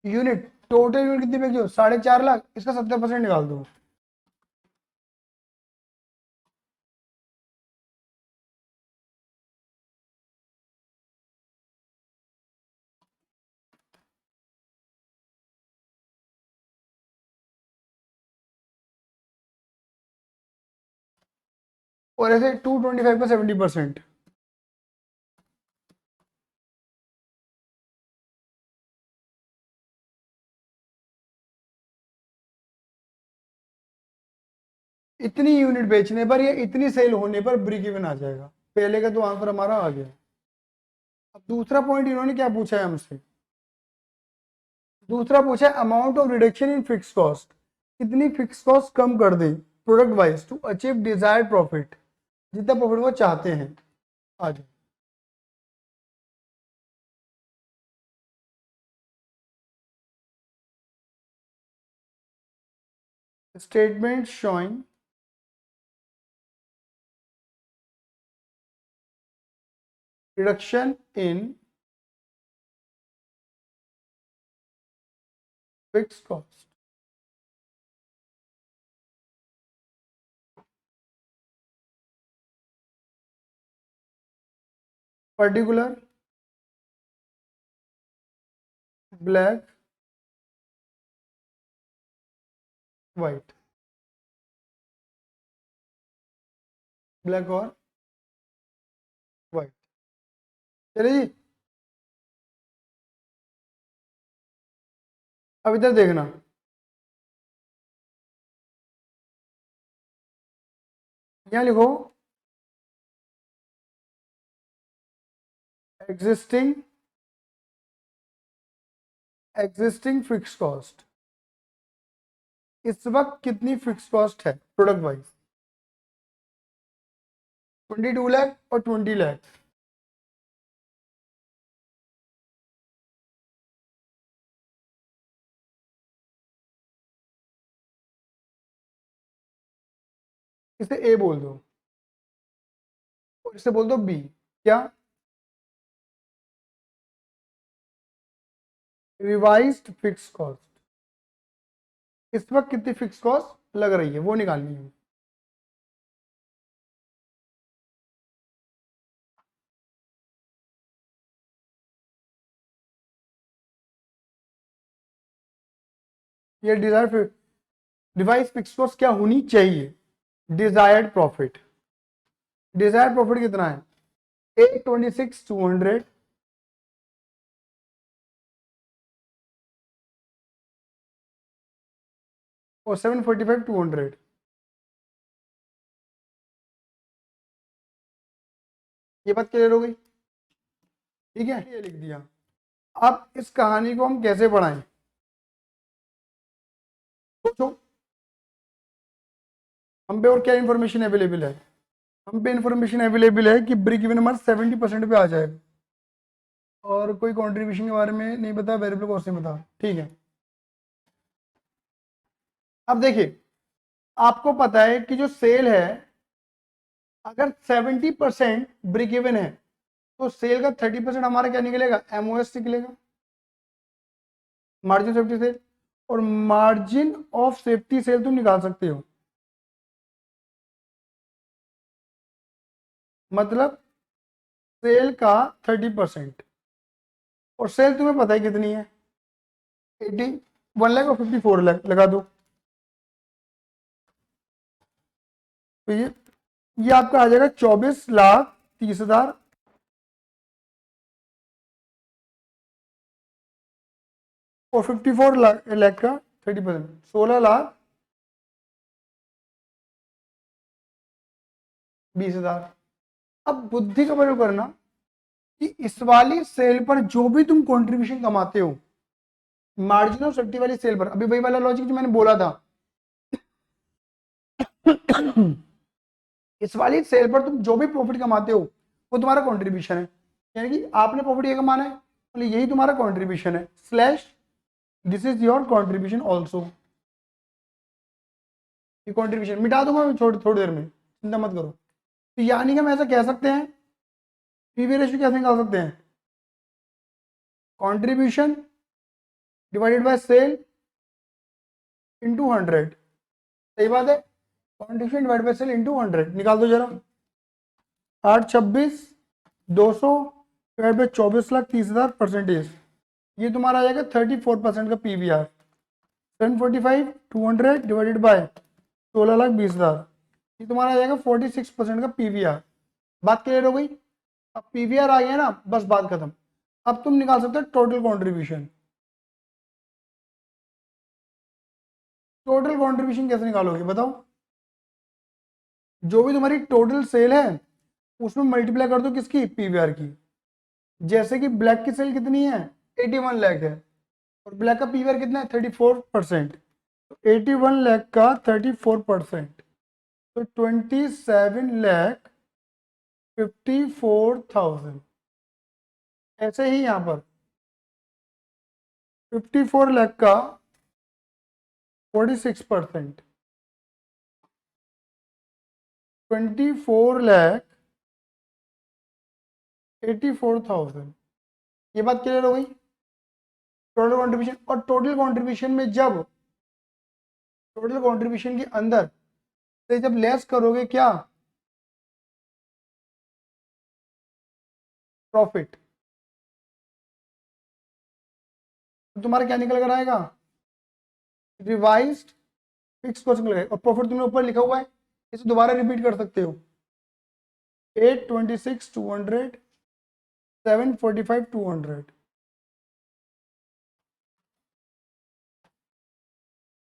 यूनिट, टोटल यूनिट कितनी बेची हो? 4.5 लाख, इसका 70% निकाल दो। और ऐसे 225 का 70%, इतनी यूनिट बेचने पर या इतनी सेल होने पर ब्रेक इवन आ जाएगा। पहले का तो आंसर हमारा आ गया। अब दूसरा पॉइंट इन्होंने क्या पूछा है हमसे, दूसरा पूछा है amount of reduction in fix cost, कितनी फिक्स कॉस्ट कम कर दें product wise to achieve desired profit, जितना प्रॉफिट वो चाहते हैं। आज statement showing reduction in fix cost. Particular black white, black और व्हाइट। चलिए जी, अब इधर देखना, यहां लिखो एग्जिस्टिंग फिक्स कॉस्ट, इस वक्त कितनी फिक्स कॉस्ट है प्रोडक्ट वाइज? 22 लाख और 20 लाख। इसे ए बोल दो और इसे बोल दो बी। क्या? रिवाइज्ड फिक्स कॉस्ट, इस वक्त कितनी फिक्स कॉस्ट लग रही है वो निकालनी है। ये डिजायर्ड डिवाइस फिक्स कॉस्ट क्या होनी चाहिए? डिजायर्ड प्रॉफिट, डिजायर्ड प्रॉफिट कितना है? 826,200 और 745,200। ये बात क्लियर हो गई? ठीक है, ये लिख दिया। अब इस कहानी को हम कैसे बढ़ाएं, सोचो। हम पे और क्या इन्फॉर्मेशन अवेलेबल है? हम पे इन्फॉर्मेशन अवेलेबल है कि ब्रेक इवन हमारा 70% पे आ जाएगा, और कोई कंट्रीब्यूशन के बारे में नहीं पता, वेरिएबल कॉस्ट नहीं पता। ठीक है, अब देखिए, आपको पता है कि जो सेल है, अगर 70% ब्रेक इवन है तो सेल का 30% हमारा क्या निकलेगा? एमओएस निकलेगा, मार्जिन सेफ्टी सेल। और मार्जिन ऑफ सेफ्टी सेल तुम निकाल सकते हो, मतलब सेल का 30%। और सेल तुम्हें पता है कितनी है? 81 लाख और 54 लाख लगा दो। तो ये आपका आ जाएगा 24,30,000 और 54 लाख का 30%, 16,20,000। अब बुद्धि का प्रयोग करना कि इस वाली सेल पर जो भी तुम कंट्रीब्यूशन कमाते हो, मार्जिन ऑफ सेफ्टी वाली सेल पर, अभी वही वाला लॉजिक जो मैंने बोला था, इस वाली सेल पर तुम जो भी प्रॉफिट कमाते हो वो तुम्हारा कंट्रीब्यूशन है, यानी कि आपने प्रॉफिट ये कमाना है, तो यही तुम्हारा कंट्रीब्यूशन है, slash this is your contribution also. ये कंट्रीब्यूशन मिटा दूंगा मैं थोड़ी देर में, चिंता मत करो। तो यानी कि हम ऐसा कह सकते हैं, पीवी रेशियो कैसे निकाल सकते हैं, contribution divided by sale into 100, सही बात है, contribution divided by sale into 100 निकाल दो जरा। 826 200 डिवाइड बाय 24,30,000 परसेंटेज, ये तुम्हारा आ जाएगा 34% का पीवीआर। 745 200 डिवाइडेड बाय 16,20,000, ये तुम्हारा आ जाएगा 46% का पीवीआर। बात क्लियर हो गई। अब पीवीआर आ गया ना, बस बात खत्म। अब तुम निकाल सकते हो टोटल कंट्रीब्यूशन। टोटल कंट्रीब्यूशन कैसे निकालोगे बताओ, जो भी तुम्हारी टोटल सेल है उसमें मल्टीप्लाई कर दो किसकी, पीवीआर की। जैसे कि ब्लैक की सेल कितनी है, 81 लाख है, और ब्लैक का पीवीआर कितना है, 34%। तो 81 लाख का 34%, तो 27,54,000। ऐसे ही यहां पर 54 लाख का 46%, 24,84,000। ये बात क्लियर हो गई, टोटल कंट्रीब्यूशन। और टोटल कंट्रीब्यूशन में जब टोटल कंट्रीब्यूशन के अंदर से जब लेस करोगे क्या, प्रॉफिट, तो तुम्हारा क्या निकल कर आएगा, रिवाइज्ड फिक्स कॉस्ट निकल और प्रॉफिट तुमने ऊपर लिखा हुआ है, इसे दोबारा रिपीट कर सकते हो। 826,200 745,200,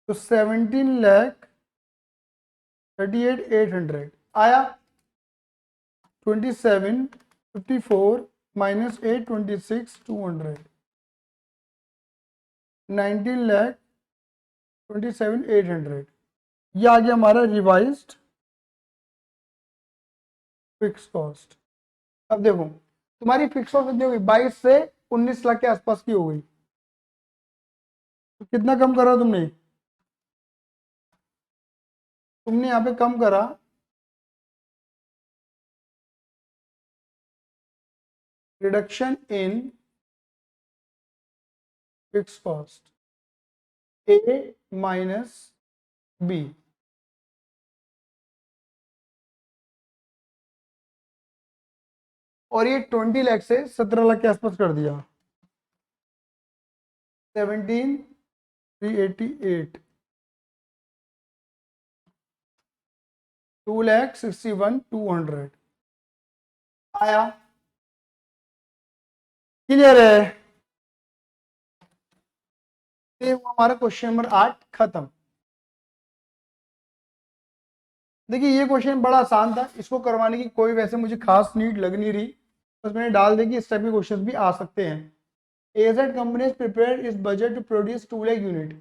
तो 17,38,800 आया। 2754 माइनस 826,200, 19,27,800, ये आ गया हमारा रिवाइज्ड फिक्स कॉस्ट। अब देखो तुम्हारी फिक्स कॉस्ट कितनी होगी, 22 से 19 लाख के आसपास की हो गई। तो कितना कम करा तुमने, यहाँ पे कम करा reduction in fix cost, A minus B. और ये 20 लाख से 17 लाख के आसपास कर दिया, 17,388, 2,61,200 आया। क्लियर है, तो हमारा क्वेश्चन नंबर 8 खत्म। देखिए ये क्वेश्चन बड़ा आसान था, इसको करवाने की कोई वैसे मुझे खास नीड लग नहीं रही, बस मैंने डाल दी कि इस टाइप के क्वेश्चन भी आ सकते हैं। AZ company prepare is budget to produce 2 lakh unit,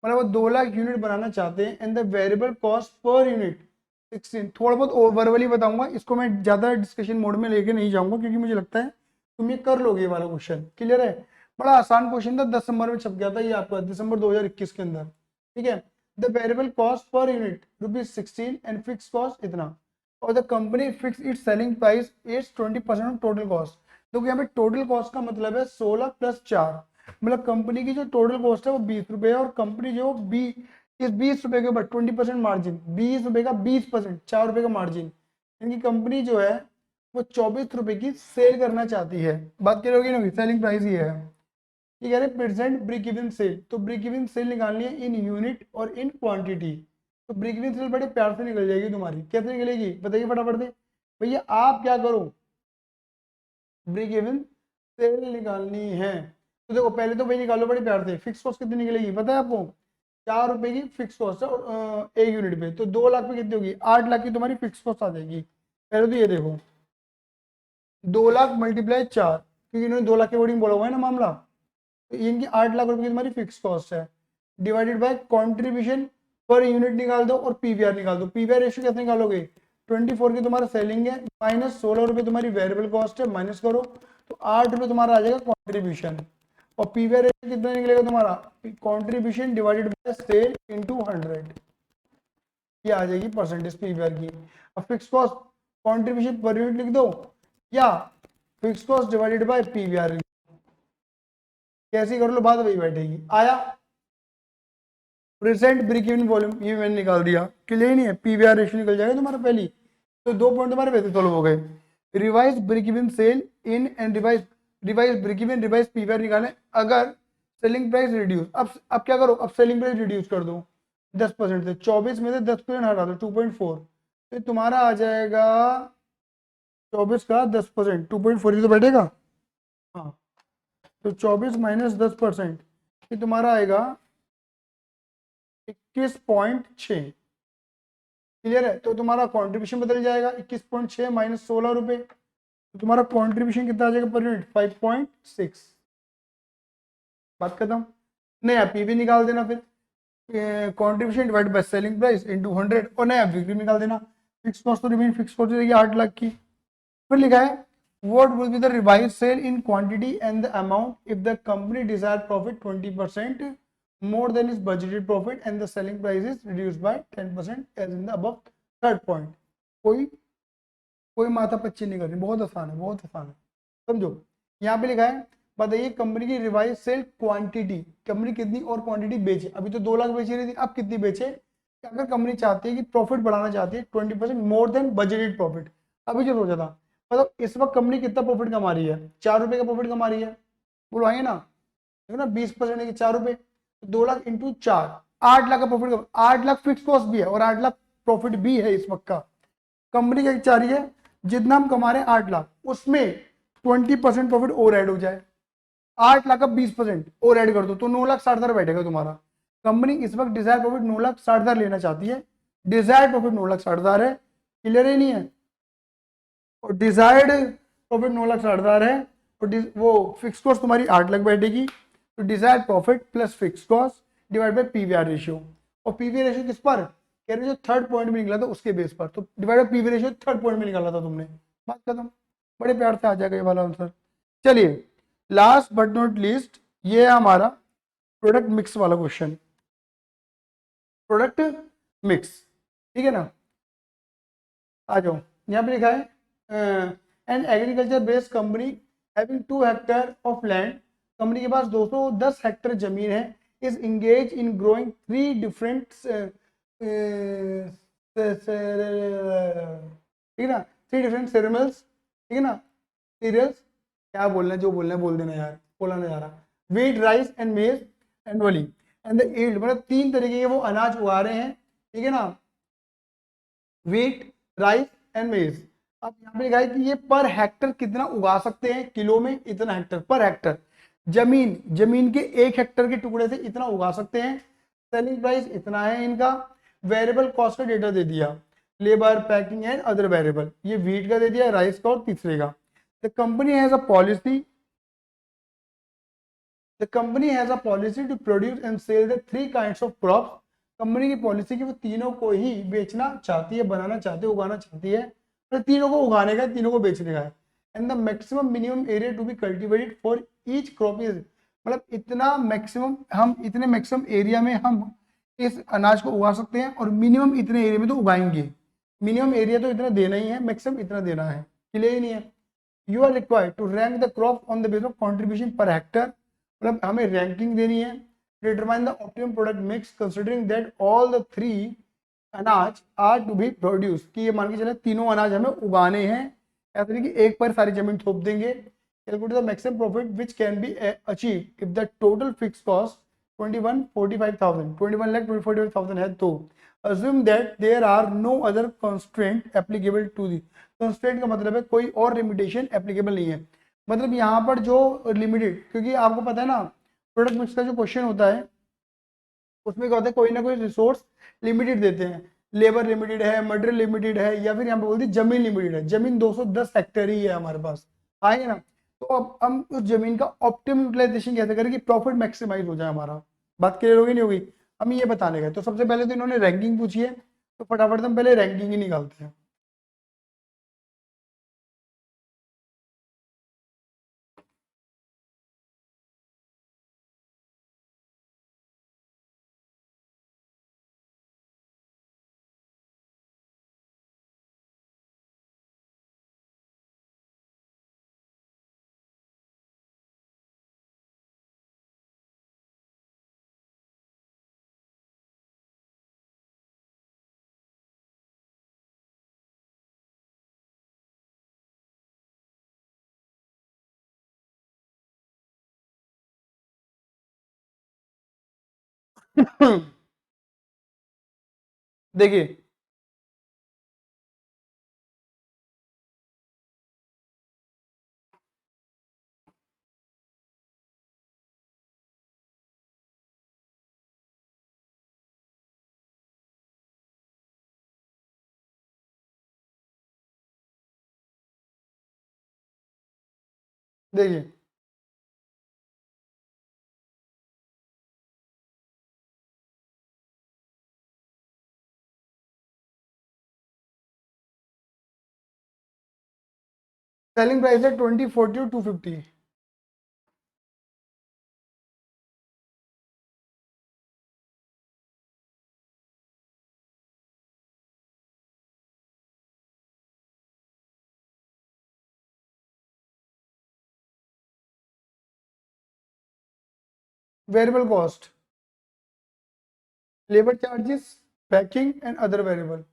मतलब वो 2 लाख यूनिट बनाना चाहते हैं, and the variable cost per unit 16। थोड़ा बहुत वर्बली बताऊंगा, इसको मैं ज़्यादा डिस्कशन मोड में लेके नहीं जाऊंगा क्योंकि मुझे लगता है तुम ये कर लोगे ये वाला क्वेश्चन। क्लियर है, बड़ा आसान क्वेश्चन था, 10 नंबर में छप गया था ये आपका दिसंबर 2021 के अंदर। ठीक है, the variable cost per unit ₹16 and fix cost इतना, और the company fix it's selling price is 20% of total cost. देखो यहाँ पे टोटल कॉस्ट का मतलब है 16 + 4, मतलब कंपनी की जो टोटल कॉस्ट है वो 20 रुपए है, और कंपनी जो इस 20 रुपए के ऊपर 20% मार्जिन, 20 रुपए का 20%, 4 रुपए का मार्जिन, इनकी कंपनी जो है वो 24 रुपए की सेल करना चाहती है। बात करोगे ना, सेलिंग प्राइस ये है। ये कह रहे प्रेजेंट ब्रेक इवन सेल, तो ब्रेक इवन सेल निकालनी है इन यूनिट और इन क्वांटिटी। तो ब्रेक इवन सेल बड़े प्यार से निकल जाएगी तुम्हारी, कैसे निकलेगी बताइए फटाफट से। भैया आप क्या करो, ब्रेक इवन सेल निकालनी है, तो देखो पहले तो वही निकालो बड़े प्यार से। फिक्स कॉस्ट कितनी निकलेगी पता है आपको, 4 रुपए की फिक्स कॉस्ट है और 1 यूनिट पे, तो 2 लाख पे कितनी होगी, 8 लाख की तुम्हारी फिक्स कॉस्ट आ जाएगी। पहले तो ये देखो 2 लाख मल्टीप्लाई 4, क्योंकि इन्होंने 2 लाख के वर्डिंग बोला हुआ है ना मामला, तो इनकी 8 लाख रुपए की तुम्हारी फिक्स कॉस्ट है, divided by contribution per unit निकाल दो और पीवीआर निकाल दो। पीवीआर रेशियो कैसे निकालोगे, 24 की तुम्हारा सेलिंग है माइनस 16 रुपए तुम्हारी वेरिएबल कॉस्ट है, माइनस करो तो 8 रुपए तुम्हारा आ जाएगा कॉन्ट्रीब्यूशन। और पीवीआर रेशियो कितना निकलेगा तुम्हारा, contribution divided by sale into 100, ये आ जाएगी परसेंटेज पीवीआर की। अब fix cost contribution per unit लिख दो या fix cost divided by PVR, कैसी कर लो बात वही बैठेगी। आया प्रेजेंट ब्रेक इवन वॉल्यूम, ये मैंने निकाल दिया, क्लियर नहीं है, पीवीआर रेशियो निकल जाएगा तुम्हारा पहली, तो 2 पॉइंट तुम्हारे वैसे सोल्व हो गए। Revise break even sale in and revise break even revise PVR निकालें अगर सेलिंग प्राइस रिड्यूस। अब क्या करो, अब सेलिंग प्राइस रिड्यूस कर दो 10% से, 24 में से 10% हटा दो 2.4, तो तुम्हारा आ जाएगा 24 का 10%, 2.4 तो बैठेगा, हाँ तो 24 माइनस 10%, ये तुम्हारा आएगा 21.6, क्लियर है। तो तुम्हारा कंट्रीब्यूशन बदल जाएगा 21.6 माइनस 16 रुपए, तो तुम्हारा कंट्रीब्यूशन कितना आ जाएगा पर यूनिट 5.6, बात खत्म। नया पीवी निकाल देना, फिर contribution divide by selling price into 100 और नया बिक्री निकाल देना। फिक्स कॉस्ट तो रिमेन फिक्स कॉस्ट रहेगी 8 लाख की। फिर लिखा है what will be the revised sale in quantity and the amount if the company desired profit 20% more than its budgeted profit and the selling price is reduced by 10% as in the above third point। कोई माथा पच्ची नहीं करनी, बहुत आसान है, बहुत आसान है, समझो। यहाँ पे लिखा है बताइए कंपनी की रिवाइज सेल क्वांटिटी, कंपनी कितनी और क्वांटिटी बेचे, अभी तो 2 लाख बेची रही थी, अब कितनी बेचे। अगर कंपनी चाहती है कि प्रॉफिट बढ़ाना चाहती है 20% मोर देन बजटेड प्रॉफिट, अभी जो सोचा था, मतलब इस वक्त कंपनी कितना प्रॉफिट कमा रही है, 4 रुपए का प्रॉफिट कमा रही है, बोलवाएंगे ना, देखो ना 20% है 4 रुपए, 2 लाख इंटू 4, 8 लाख का प्रॉफिट, 8 लाख फिक्स कॉस्ट भी है और 8 लाख प्रॉफिट भी है इस वक्त का। कंपनी क्या चाह रही है, जितना हम कमा रहे हैं 8 लाख उसमें 20% प्रॉफिट और ऐड हो जाए, 8 लाख का 20% और ऐड कर दो तो 9,60,000 बैठेगा तुम्हारा। कंपनी इस वक्त डिजायर प्रॉफिट 9,60,000 लेना चाहती है, डिजायर प्रॉफिट 9,60,000 है, क्लियर ही नहीं है, और डिजायर्ड प्रॉफिट 9,60,000 है, और वो फिक्स कॉस्ट तुम्हारी 8 लाख बैठेगी, तो desired profit plus fix cost divide by PVR ratio, और पीवीआर रेशियो किस पर कह रहे, जो थर्ड पॉइंट में निकला था उसके बेस पर, तो divide by PV ratio third point में निकाला था तुमने, बात खत्म, बड़े प्यार से आ जाएगा ये वाला आंसर। चलिए लास्ट बट नॉट लीस्ट, ये है हमारा प्रोडक्ट मिक्स वाला क्वेश्चन, प्रोडक्ट मिक्स, ठीक है ना। आ जाओ, यहाँ पे लिखा है an agriculture based company having 2 hectare of land, company के पास 210 हेक्टेयर जमीन है, is engage in growing 3 different ठीक है ना, 3 डिफरेंट सेरेमल्स, ठीक है ना, सीरियल्स, क्या बोलना है जो बोलना है बोल देना यार, बोला नहीं जा रहा, व्हीट राइस एंड मेज एनुअली एंड द यील्ड, मतलब 3 तरीके के वो अनाज उगा रहे हैं, ठीक है ना, व्हीट राइस एंड मेज। अब यहाँ पे लिखा है कि ये पर हेक्टर कितना उगा सकते हैं, किलो में इतना हेक्टर पर हेक्टर, जमीन के 1 हेक्टर के टुकड़े से इतना उगा सकते हैं, सेलिंग प्राइस इतना है इनका, वेरिएबल कॉस्ट का डेटा दे दिया, labour packing and other variable, ये व्हीट का दे दिया, राइस का और तीसरे का। The company has a policy to produce and sell the 3 kinds of crops, company की पॉलिसी की वो तीनों को ही बेचना चाहती है, बनाना चाहती है, उगाना चाहती है, तो तीनों को उगाने का है, तीनों को बेचने का है। And the maximum minimum area to be cultivated for each crop is, मतलब इतना मैक्सिमम, हम इतने मैक्सिमम एरिया में हम इस अनाज को उगा सकते हैं, और मिनिमम इतने एरिया में तो उगाएंगे, मिनिमम एरिया तो इतना देना ही है, मैक्सिमम इतना देना है, क्लियर ही नहीं है। You are required to rank the crop on the base of contribution per hectare, मतलब हमें रैंकिंग देनी है, determine the optimum product mix considering that all the 3 अनाज आर टू बी प्रोड्यूस, कि ये मान के चले तीनों अनाज हमें उगाने हैं, ऐसा नहीं कि एक पर सारी जमीन थोप देंगे। Calculate the maximum profit which can be achieve if the total fix cost 21,45,000 है, तो assume that there are no other constraint applicable to the, constraint का मतलब है कोई और लिमिटेशन एप्लीकेबल नहीं है, मतलब यहाँ पर जो लिमिटेड, क्योंकि आपको पता है ना प्रोडक्ट मिक्स का जो क्वेश्चन होता है उसमें क्या होता है, कोई ना कोई रिसोर्स लिमिटेड देते हैं, लेबर लिमिटेड है, मटेरियल लिमिटेड है, या फिर यहाँ पे बोलते हैं जमीन लिमिटेड है, जमीन 210 हेक्टेयर ही है हमारे पास, आएंगे ना, तो अब हम उस जमीन का ऑप्टिमम यूटिलाइजेशन कैसे करें कि प्रॉफिट मैक्सिमाइज हो जाए हमारा, बात क्लियर होगी नहीं होगी। हम ये बताने गए। तो सबसे पहले तो इन्होंने रैंकिंग पूछी है, तो फटाफट हम पहले रैंकिंग ही निकालते हैं। देखिए देखिए सेलिंग प्राइस है 20, 40 और 250। Variable cost, labour charges, packing and other variable.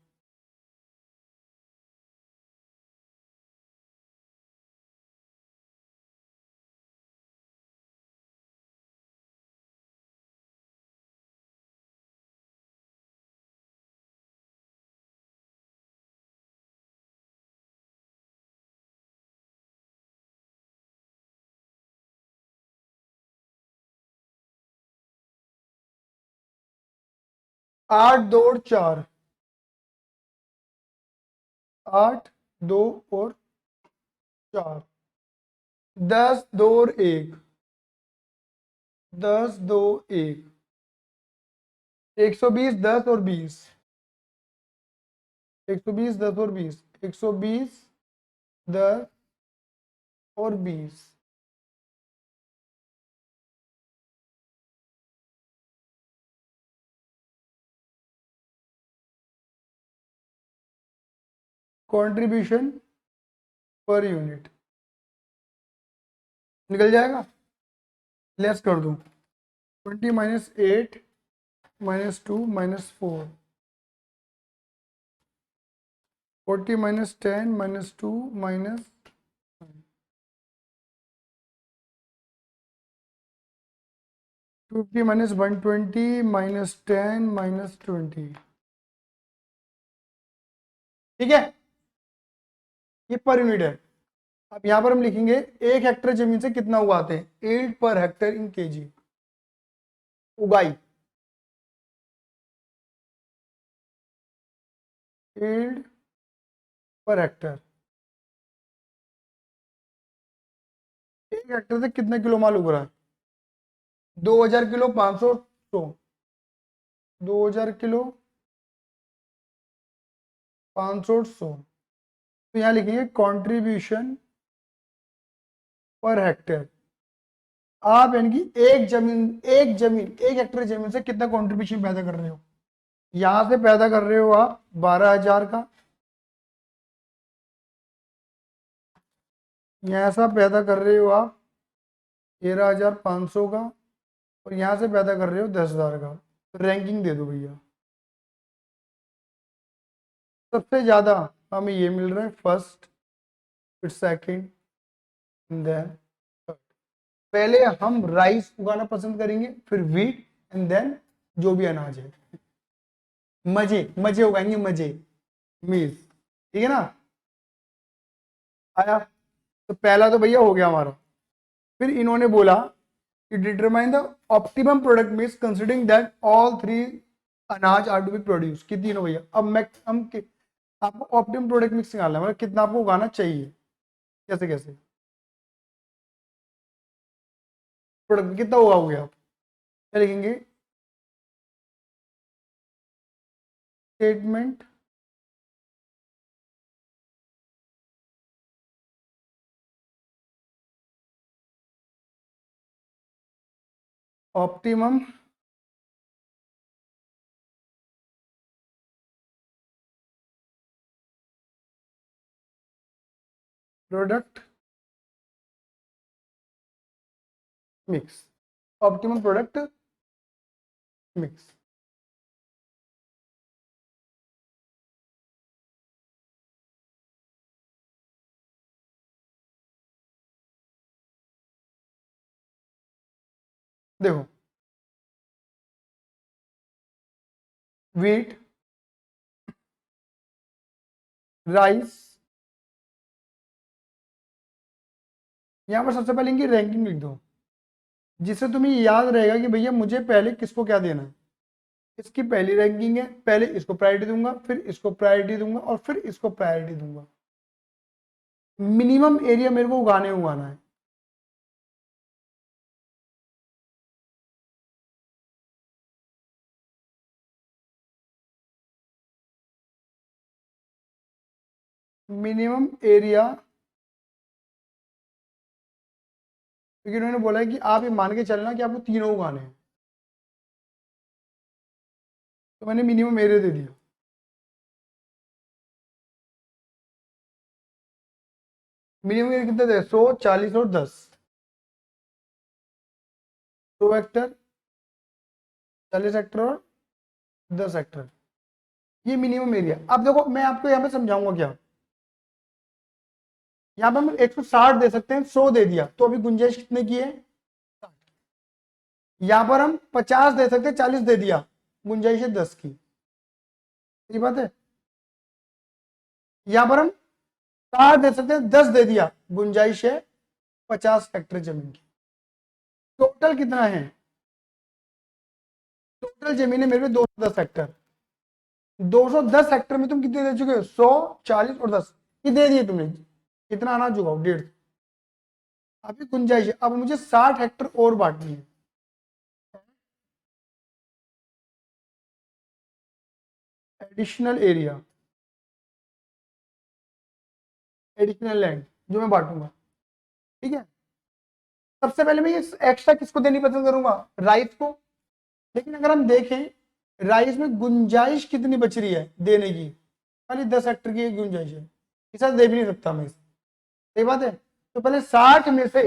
आठ दो और चार, 8, 2 और 4, 10, 2 और 1, 10, 2, 1, 120, 10 और 20, 120, 10 और 20, 120, 10 और 20। कंट्रीब्यूशन पर यूनिट निकल जाएगा। लेस कर दूं, 20 minus 8 minus 2 minus 4, 40 minus 10 minus 2 minus 250 minus 120 minus 10 minus 20। ठीक है, ये पर यूनिट है। अब यहाँ पर हम लिखेंगे एक हेक्टेयर जमीन से कितना उगाते हैं, 8 पर हेक्टेयर इन केजी उगाई, 8 पर हेक्टेयर। एक हेक्टेयर से कितना किलो माल उग रहा है, 2000 किलो, 500, 100, 2000 किलो, 500, 100। तो यहाँ लिखेंगे कंट्रीब्यूशन पर हेक्टेयर। आप यानी कि एक हेक्टेयर जमीन से कितना कंट्रीब्यूशन पैदा कर रहे हो। यहां से पैदा कर रहे हो आप 12,000 का, यहाँ से पैदा कर रहे हो आप 13,500 का, और यहाँ से पैदा कर रहे हो 10,000 का। तो रैंकिंग दे दो भैया। सबसे ज्यादा हमें ये मिल रहा है फर्स्ट, फिर सेकंड, देन थर्ड। पहले हम राइस उगाना पसंद करेंगे, फिर व्हीट, एंड देन जो भी अनाज है। मजे मजे उगाएंगे, मजे, मीज। ठीक है ना, आया। तो पहला तो भैया हो गया हमारा। फिर इन्होंने बोला कि determine the optimum product mix considering that all three अनाज आर टू बी प्रोड्यूस। कितनी हो भैया, अब मैं आपको ऑप्टिमम प्रोडक्ट मिक्स निकालना है, मतलब कितना आपको उगाना चाहिए। कैसे कैसे प्रोडक्ट कितना उगाओगे आप, क्या लिखेंगे, statement optimum product mix, optimum product mix. देखो वीट, राइस, यहां पर सबसे पहले इनकी रैंकिंग लिख दो, जिससे तुम्हें याद रहेगा कि भैया मुझे पहले किसको क्या देना है। इसकी पहली रैंकिंग है, पहले इसको प्रायोरिटी दूंगा, फिर इसको प्रायोरिटी दूंगा और फिर इसको प्रायोरिटी दूंगा। मिनिमम एरिया मेरे को उगाना है। मिनिमम एरिया, क्योंकि उन्होंने बोला है कि आप ये मान के चलना कि आपको तीनों उगाने हैं, तो मैंने मिनिमम एरिया दे दिया। मिनिमम एरिया कितना दे, 100, 40 और 10, 100 हेक्टर, 40 हेक्टर और 10 हेक्टर, ये मिनिमम एरिया। अब देखो मैं आपको यहाँ पे समझाऊंगा क्या। यहाँ पे हम 160 दे सकते हैं, 100 दे दिया तो अभी गुंजाइश कितने की है, 60। यहाँ पर हम 50 दे सकते हैं, 40 दे दिया, गुंजाइश है 10 की। ये बात है। यहाँ पर हम 60 दे सकते हैं, 10 दे दिया, गुंजाइश है 50 हेक्टर जमीन की। टोटल कितना है, टोटल जमीन है मेरे पे 210 हेक्टर। 210 हेक्टर में तुम कितने दे चुके हो, 100, 40 और 10, ये दे दिए तुमने। कितना अनाज चुका, 150। अभी गुंजाइश है, अब मुझे 60 हेक्टर और बांटनी है। एडिशनल एरिया, एडिशनल लैंड जो मैं बांटूंगा, ठीक है। सबसे पहले मैं ये एक्स्ट्रा किसको देनी पसंद करूंगा, राइस को। लेकिन अगर हम देखें राइस में गुंजाइश कितनी बच रही है देने की, खाली 10 हेक्टर की गुंजाइश है, इसे दे भी नहीं सकता मैं इसे। सही बात है। तो पहले 60 में से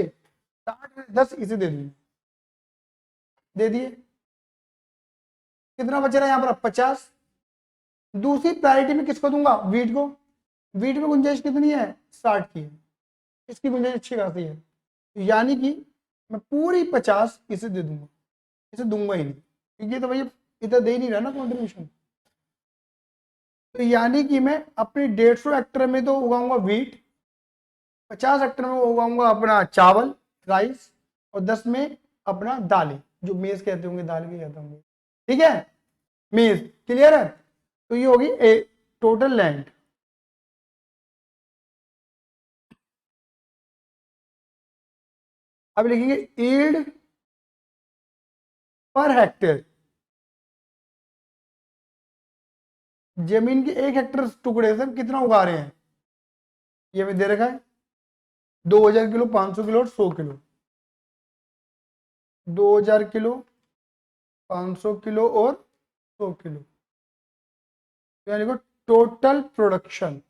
10 इसे दे दूंगा, दे दिए। कितना बच रहा है यहाँ पर, 50। दूसरी प्रायोरिटी में किसको दूंगा, वीट को। वीट में गुंजाइश कितनी है, 60 की है, इसकी गुंजाइश अच्छी खासी है, यानी कि मैं पूरी 50 इसे दे दूंगा, इसे दूंगा ही नहीं, क्योंकि तो भैया इधर दे ही नहीं रहा ना कॉन्ट्रीब्यूशन। तो यानी कि मैं अपनी 150 हेक्टर में तो उगाऊंगा वीट, 50 हेक्टर में उगाऊंगा अपना चावल, राइस, और 10 में अपना दालें, जो मेज कहते होंगे, दाल भी कहते होंगे, ठीक है। मेज क्लियर है। तो ये होगी टोटल लैंड। अब लिखेंगे ईल्ड पर हेक्टेयर। जमीन के 1 हेक्टर टुकड़े से कितना उगा रहे हैं, ये हमें दे रखा है, 2000 किलो, 500 किलो और 100 किलो। 2000 किलो, 500 किलो और 100 किलो, यानी कि टोटल प्रोडक्शन।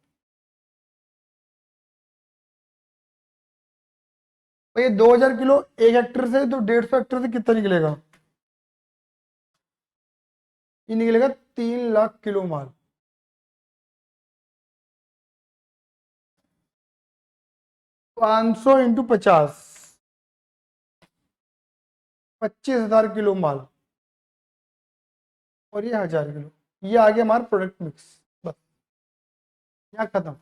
तो ये 2000 किलो 1 हेक्टर से, तो 150 हेक्टर से कितना निकलेगा, ये निकलेगा 3 लाख किलो माल। 500 इंटू 50, 25,000 किलो माल, और ये 1000 किलो, ये आ गया हमारा प्रोडक्ट मिक्स। बस यहाँ खत्म,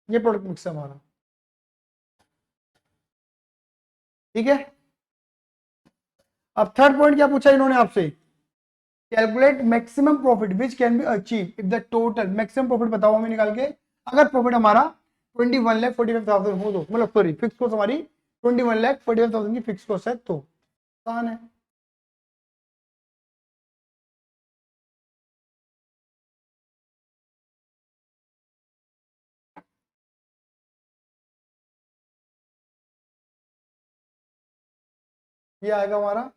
ये प्रोडक्ट मिक्स है हमारा, ठीक है। अब थर्ड पॉइंट क्या पूछा इन्होंने आपसे, calculate maximum profit which can be achieve if the total, maximum profit बताओ हमें निकाल के, अगर प्रॉफिट हमारा 21,45,000 हो, तो मतलब सॉरी फिक्स कॉस्ट हमारी 21,45,000 की फिक्स कॉस्ट है, तो आसान है। ये आएगा हमारा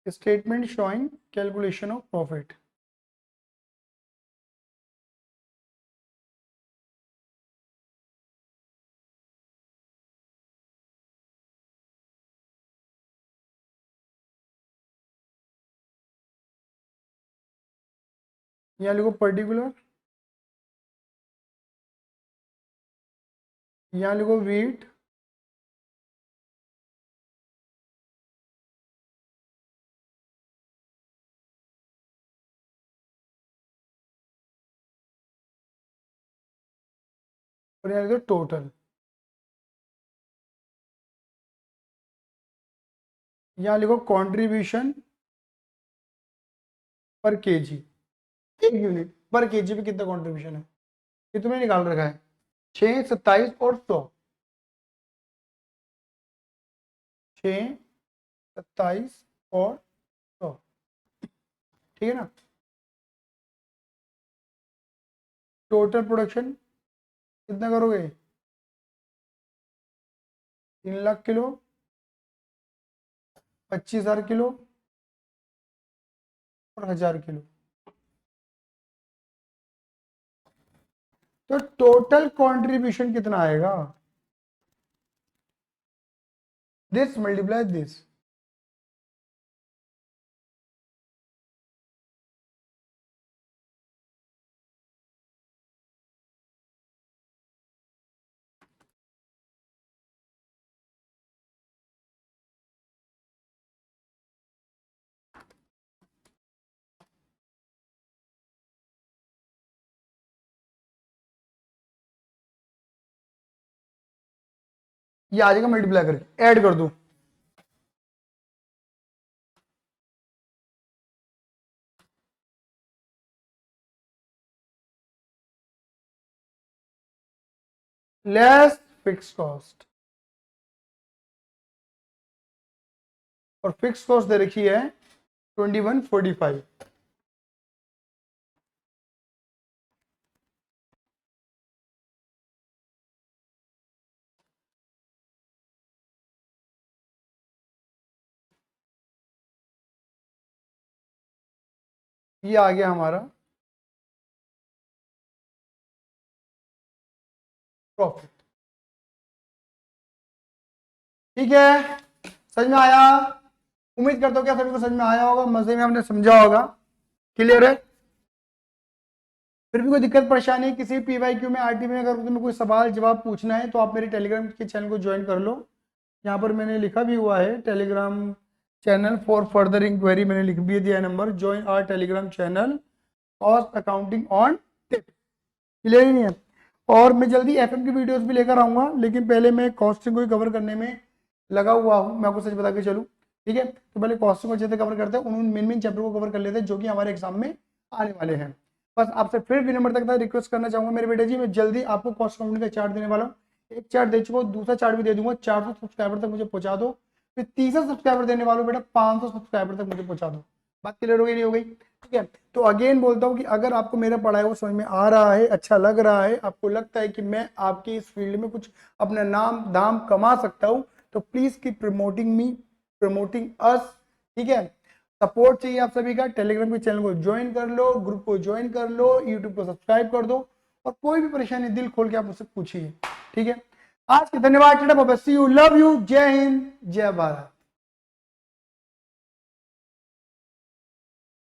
statement showing calculation of profit. यहाँ लिखो पर्टिकुलर, यहाँ लिखो वीट, और यहाँ लिखो टोटल। यहाँ लिखो कंट्रीब्यूशन पर केजी, एक यूनिट पर केजी पे कितना कंट्रीब्यूशन है ये तुमने निकाल रखा है, 6, 27 और 100। 6, 27 और 100, ठीक है ना। टोटल प्रोडक्शन कितना करोगे, 3 लाख किलो, 25,000 किलो और 1000 किलो। तो टोटल कंट्रीब्यूशन कितना आएगा, दिस मल्टीप्लाई दिस। ये आ जाएगा मल्टीप्लाई करके, ऐड कर दो। लेस फिक्स कॉस्ट, और फिक्स कॉस्ट दे रखी है 2145। ये आ गया हमारा प्रॉफिट। ठीक है, समझ में आया, उम्मीद करता हूँ क्या सभी को समझ में आया होगा, मजे में हमने समझा होगा। क्लियर है, फिर भी कोई दिक्कत परेशानी किसी पीवाईक्यू में, आरटी में अगर तुम्हें कोई सवाल जवाब पूछना है तो आप मेरे टेलीग्राम के चैनल को ज्वाइन कर लो। यहाँ पर मैंने लिखा भी हुआ है Telegram channel for further inquiry, मैंने लिख भी दिया number, join our Telegram channel cost accounting on tip. Clear ही नहीं है, और मैं जल्दी एफएम की वीडियोस भी लेकर आऊंगा, लेकिन पहले मैं कॉस्टिंग को कवर करने में लगा हुआ हूँ, मैं आपको सच बता के चलूँ। ठीक है, तो पहले कॉस्टिंग को अच्छे से कवर करते हैं, उन मेन चैप्टर को कवर कर लेते हैं जो कि हमारे एग्जाम में आने वाले हैं। बस आपसे फिर भी नंबर तक रिक्वेस्ट करना चाहूंगा मेरे बेटे जी, मैं जल्दी आपको कॉस्ट अकाउंटिंग का चार्ट देने वाला हूँ। एक चार्ट दे चुका हूँ, दूसरा चार्ट भी दे दूंगा। 400 सब्सक्राइबर तक मुझे पहुंचा दो, फिर तीसरा सब्सक्राइबर देने वालों बेटा 500 सब्सक्राइबर तक मुझे पहुंचा दो। बात क्लियर हो गई नहीं हो गई, ठीक है। तो अगेन बोलता हूँ कि अगर आपको मेरा पढ़ाया हुआ समझ में आ रहा है, अच्छा लग रहा है, आपको लगता है कि मैं आपकी इस फील्ड में कुछ अपना नाम दाम कमा सकता हूँ, तो please keep promoting me, promoting us. ठीक है, सपोर्ट चाहिए आप सभी का। टेलीग्राम के चैनल को ज्वाइन कर लो, ग्रुप को ज्वाइन कर लो, यूट्यूब को सब्सक्राइब कर दो, और कोई भी परेशानी दिल खोल के आप मुझसे पूछिए। ठीक है, आज के धन्यवाद, सी यू, लव यू, जय हिंद, जय भारत।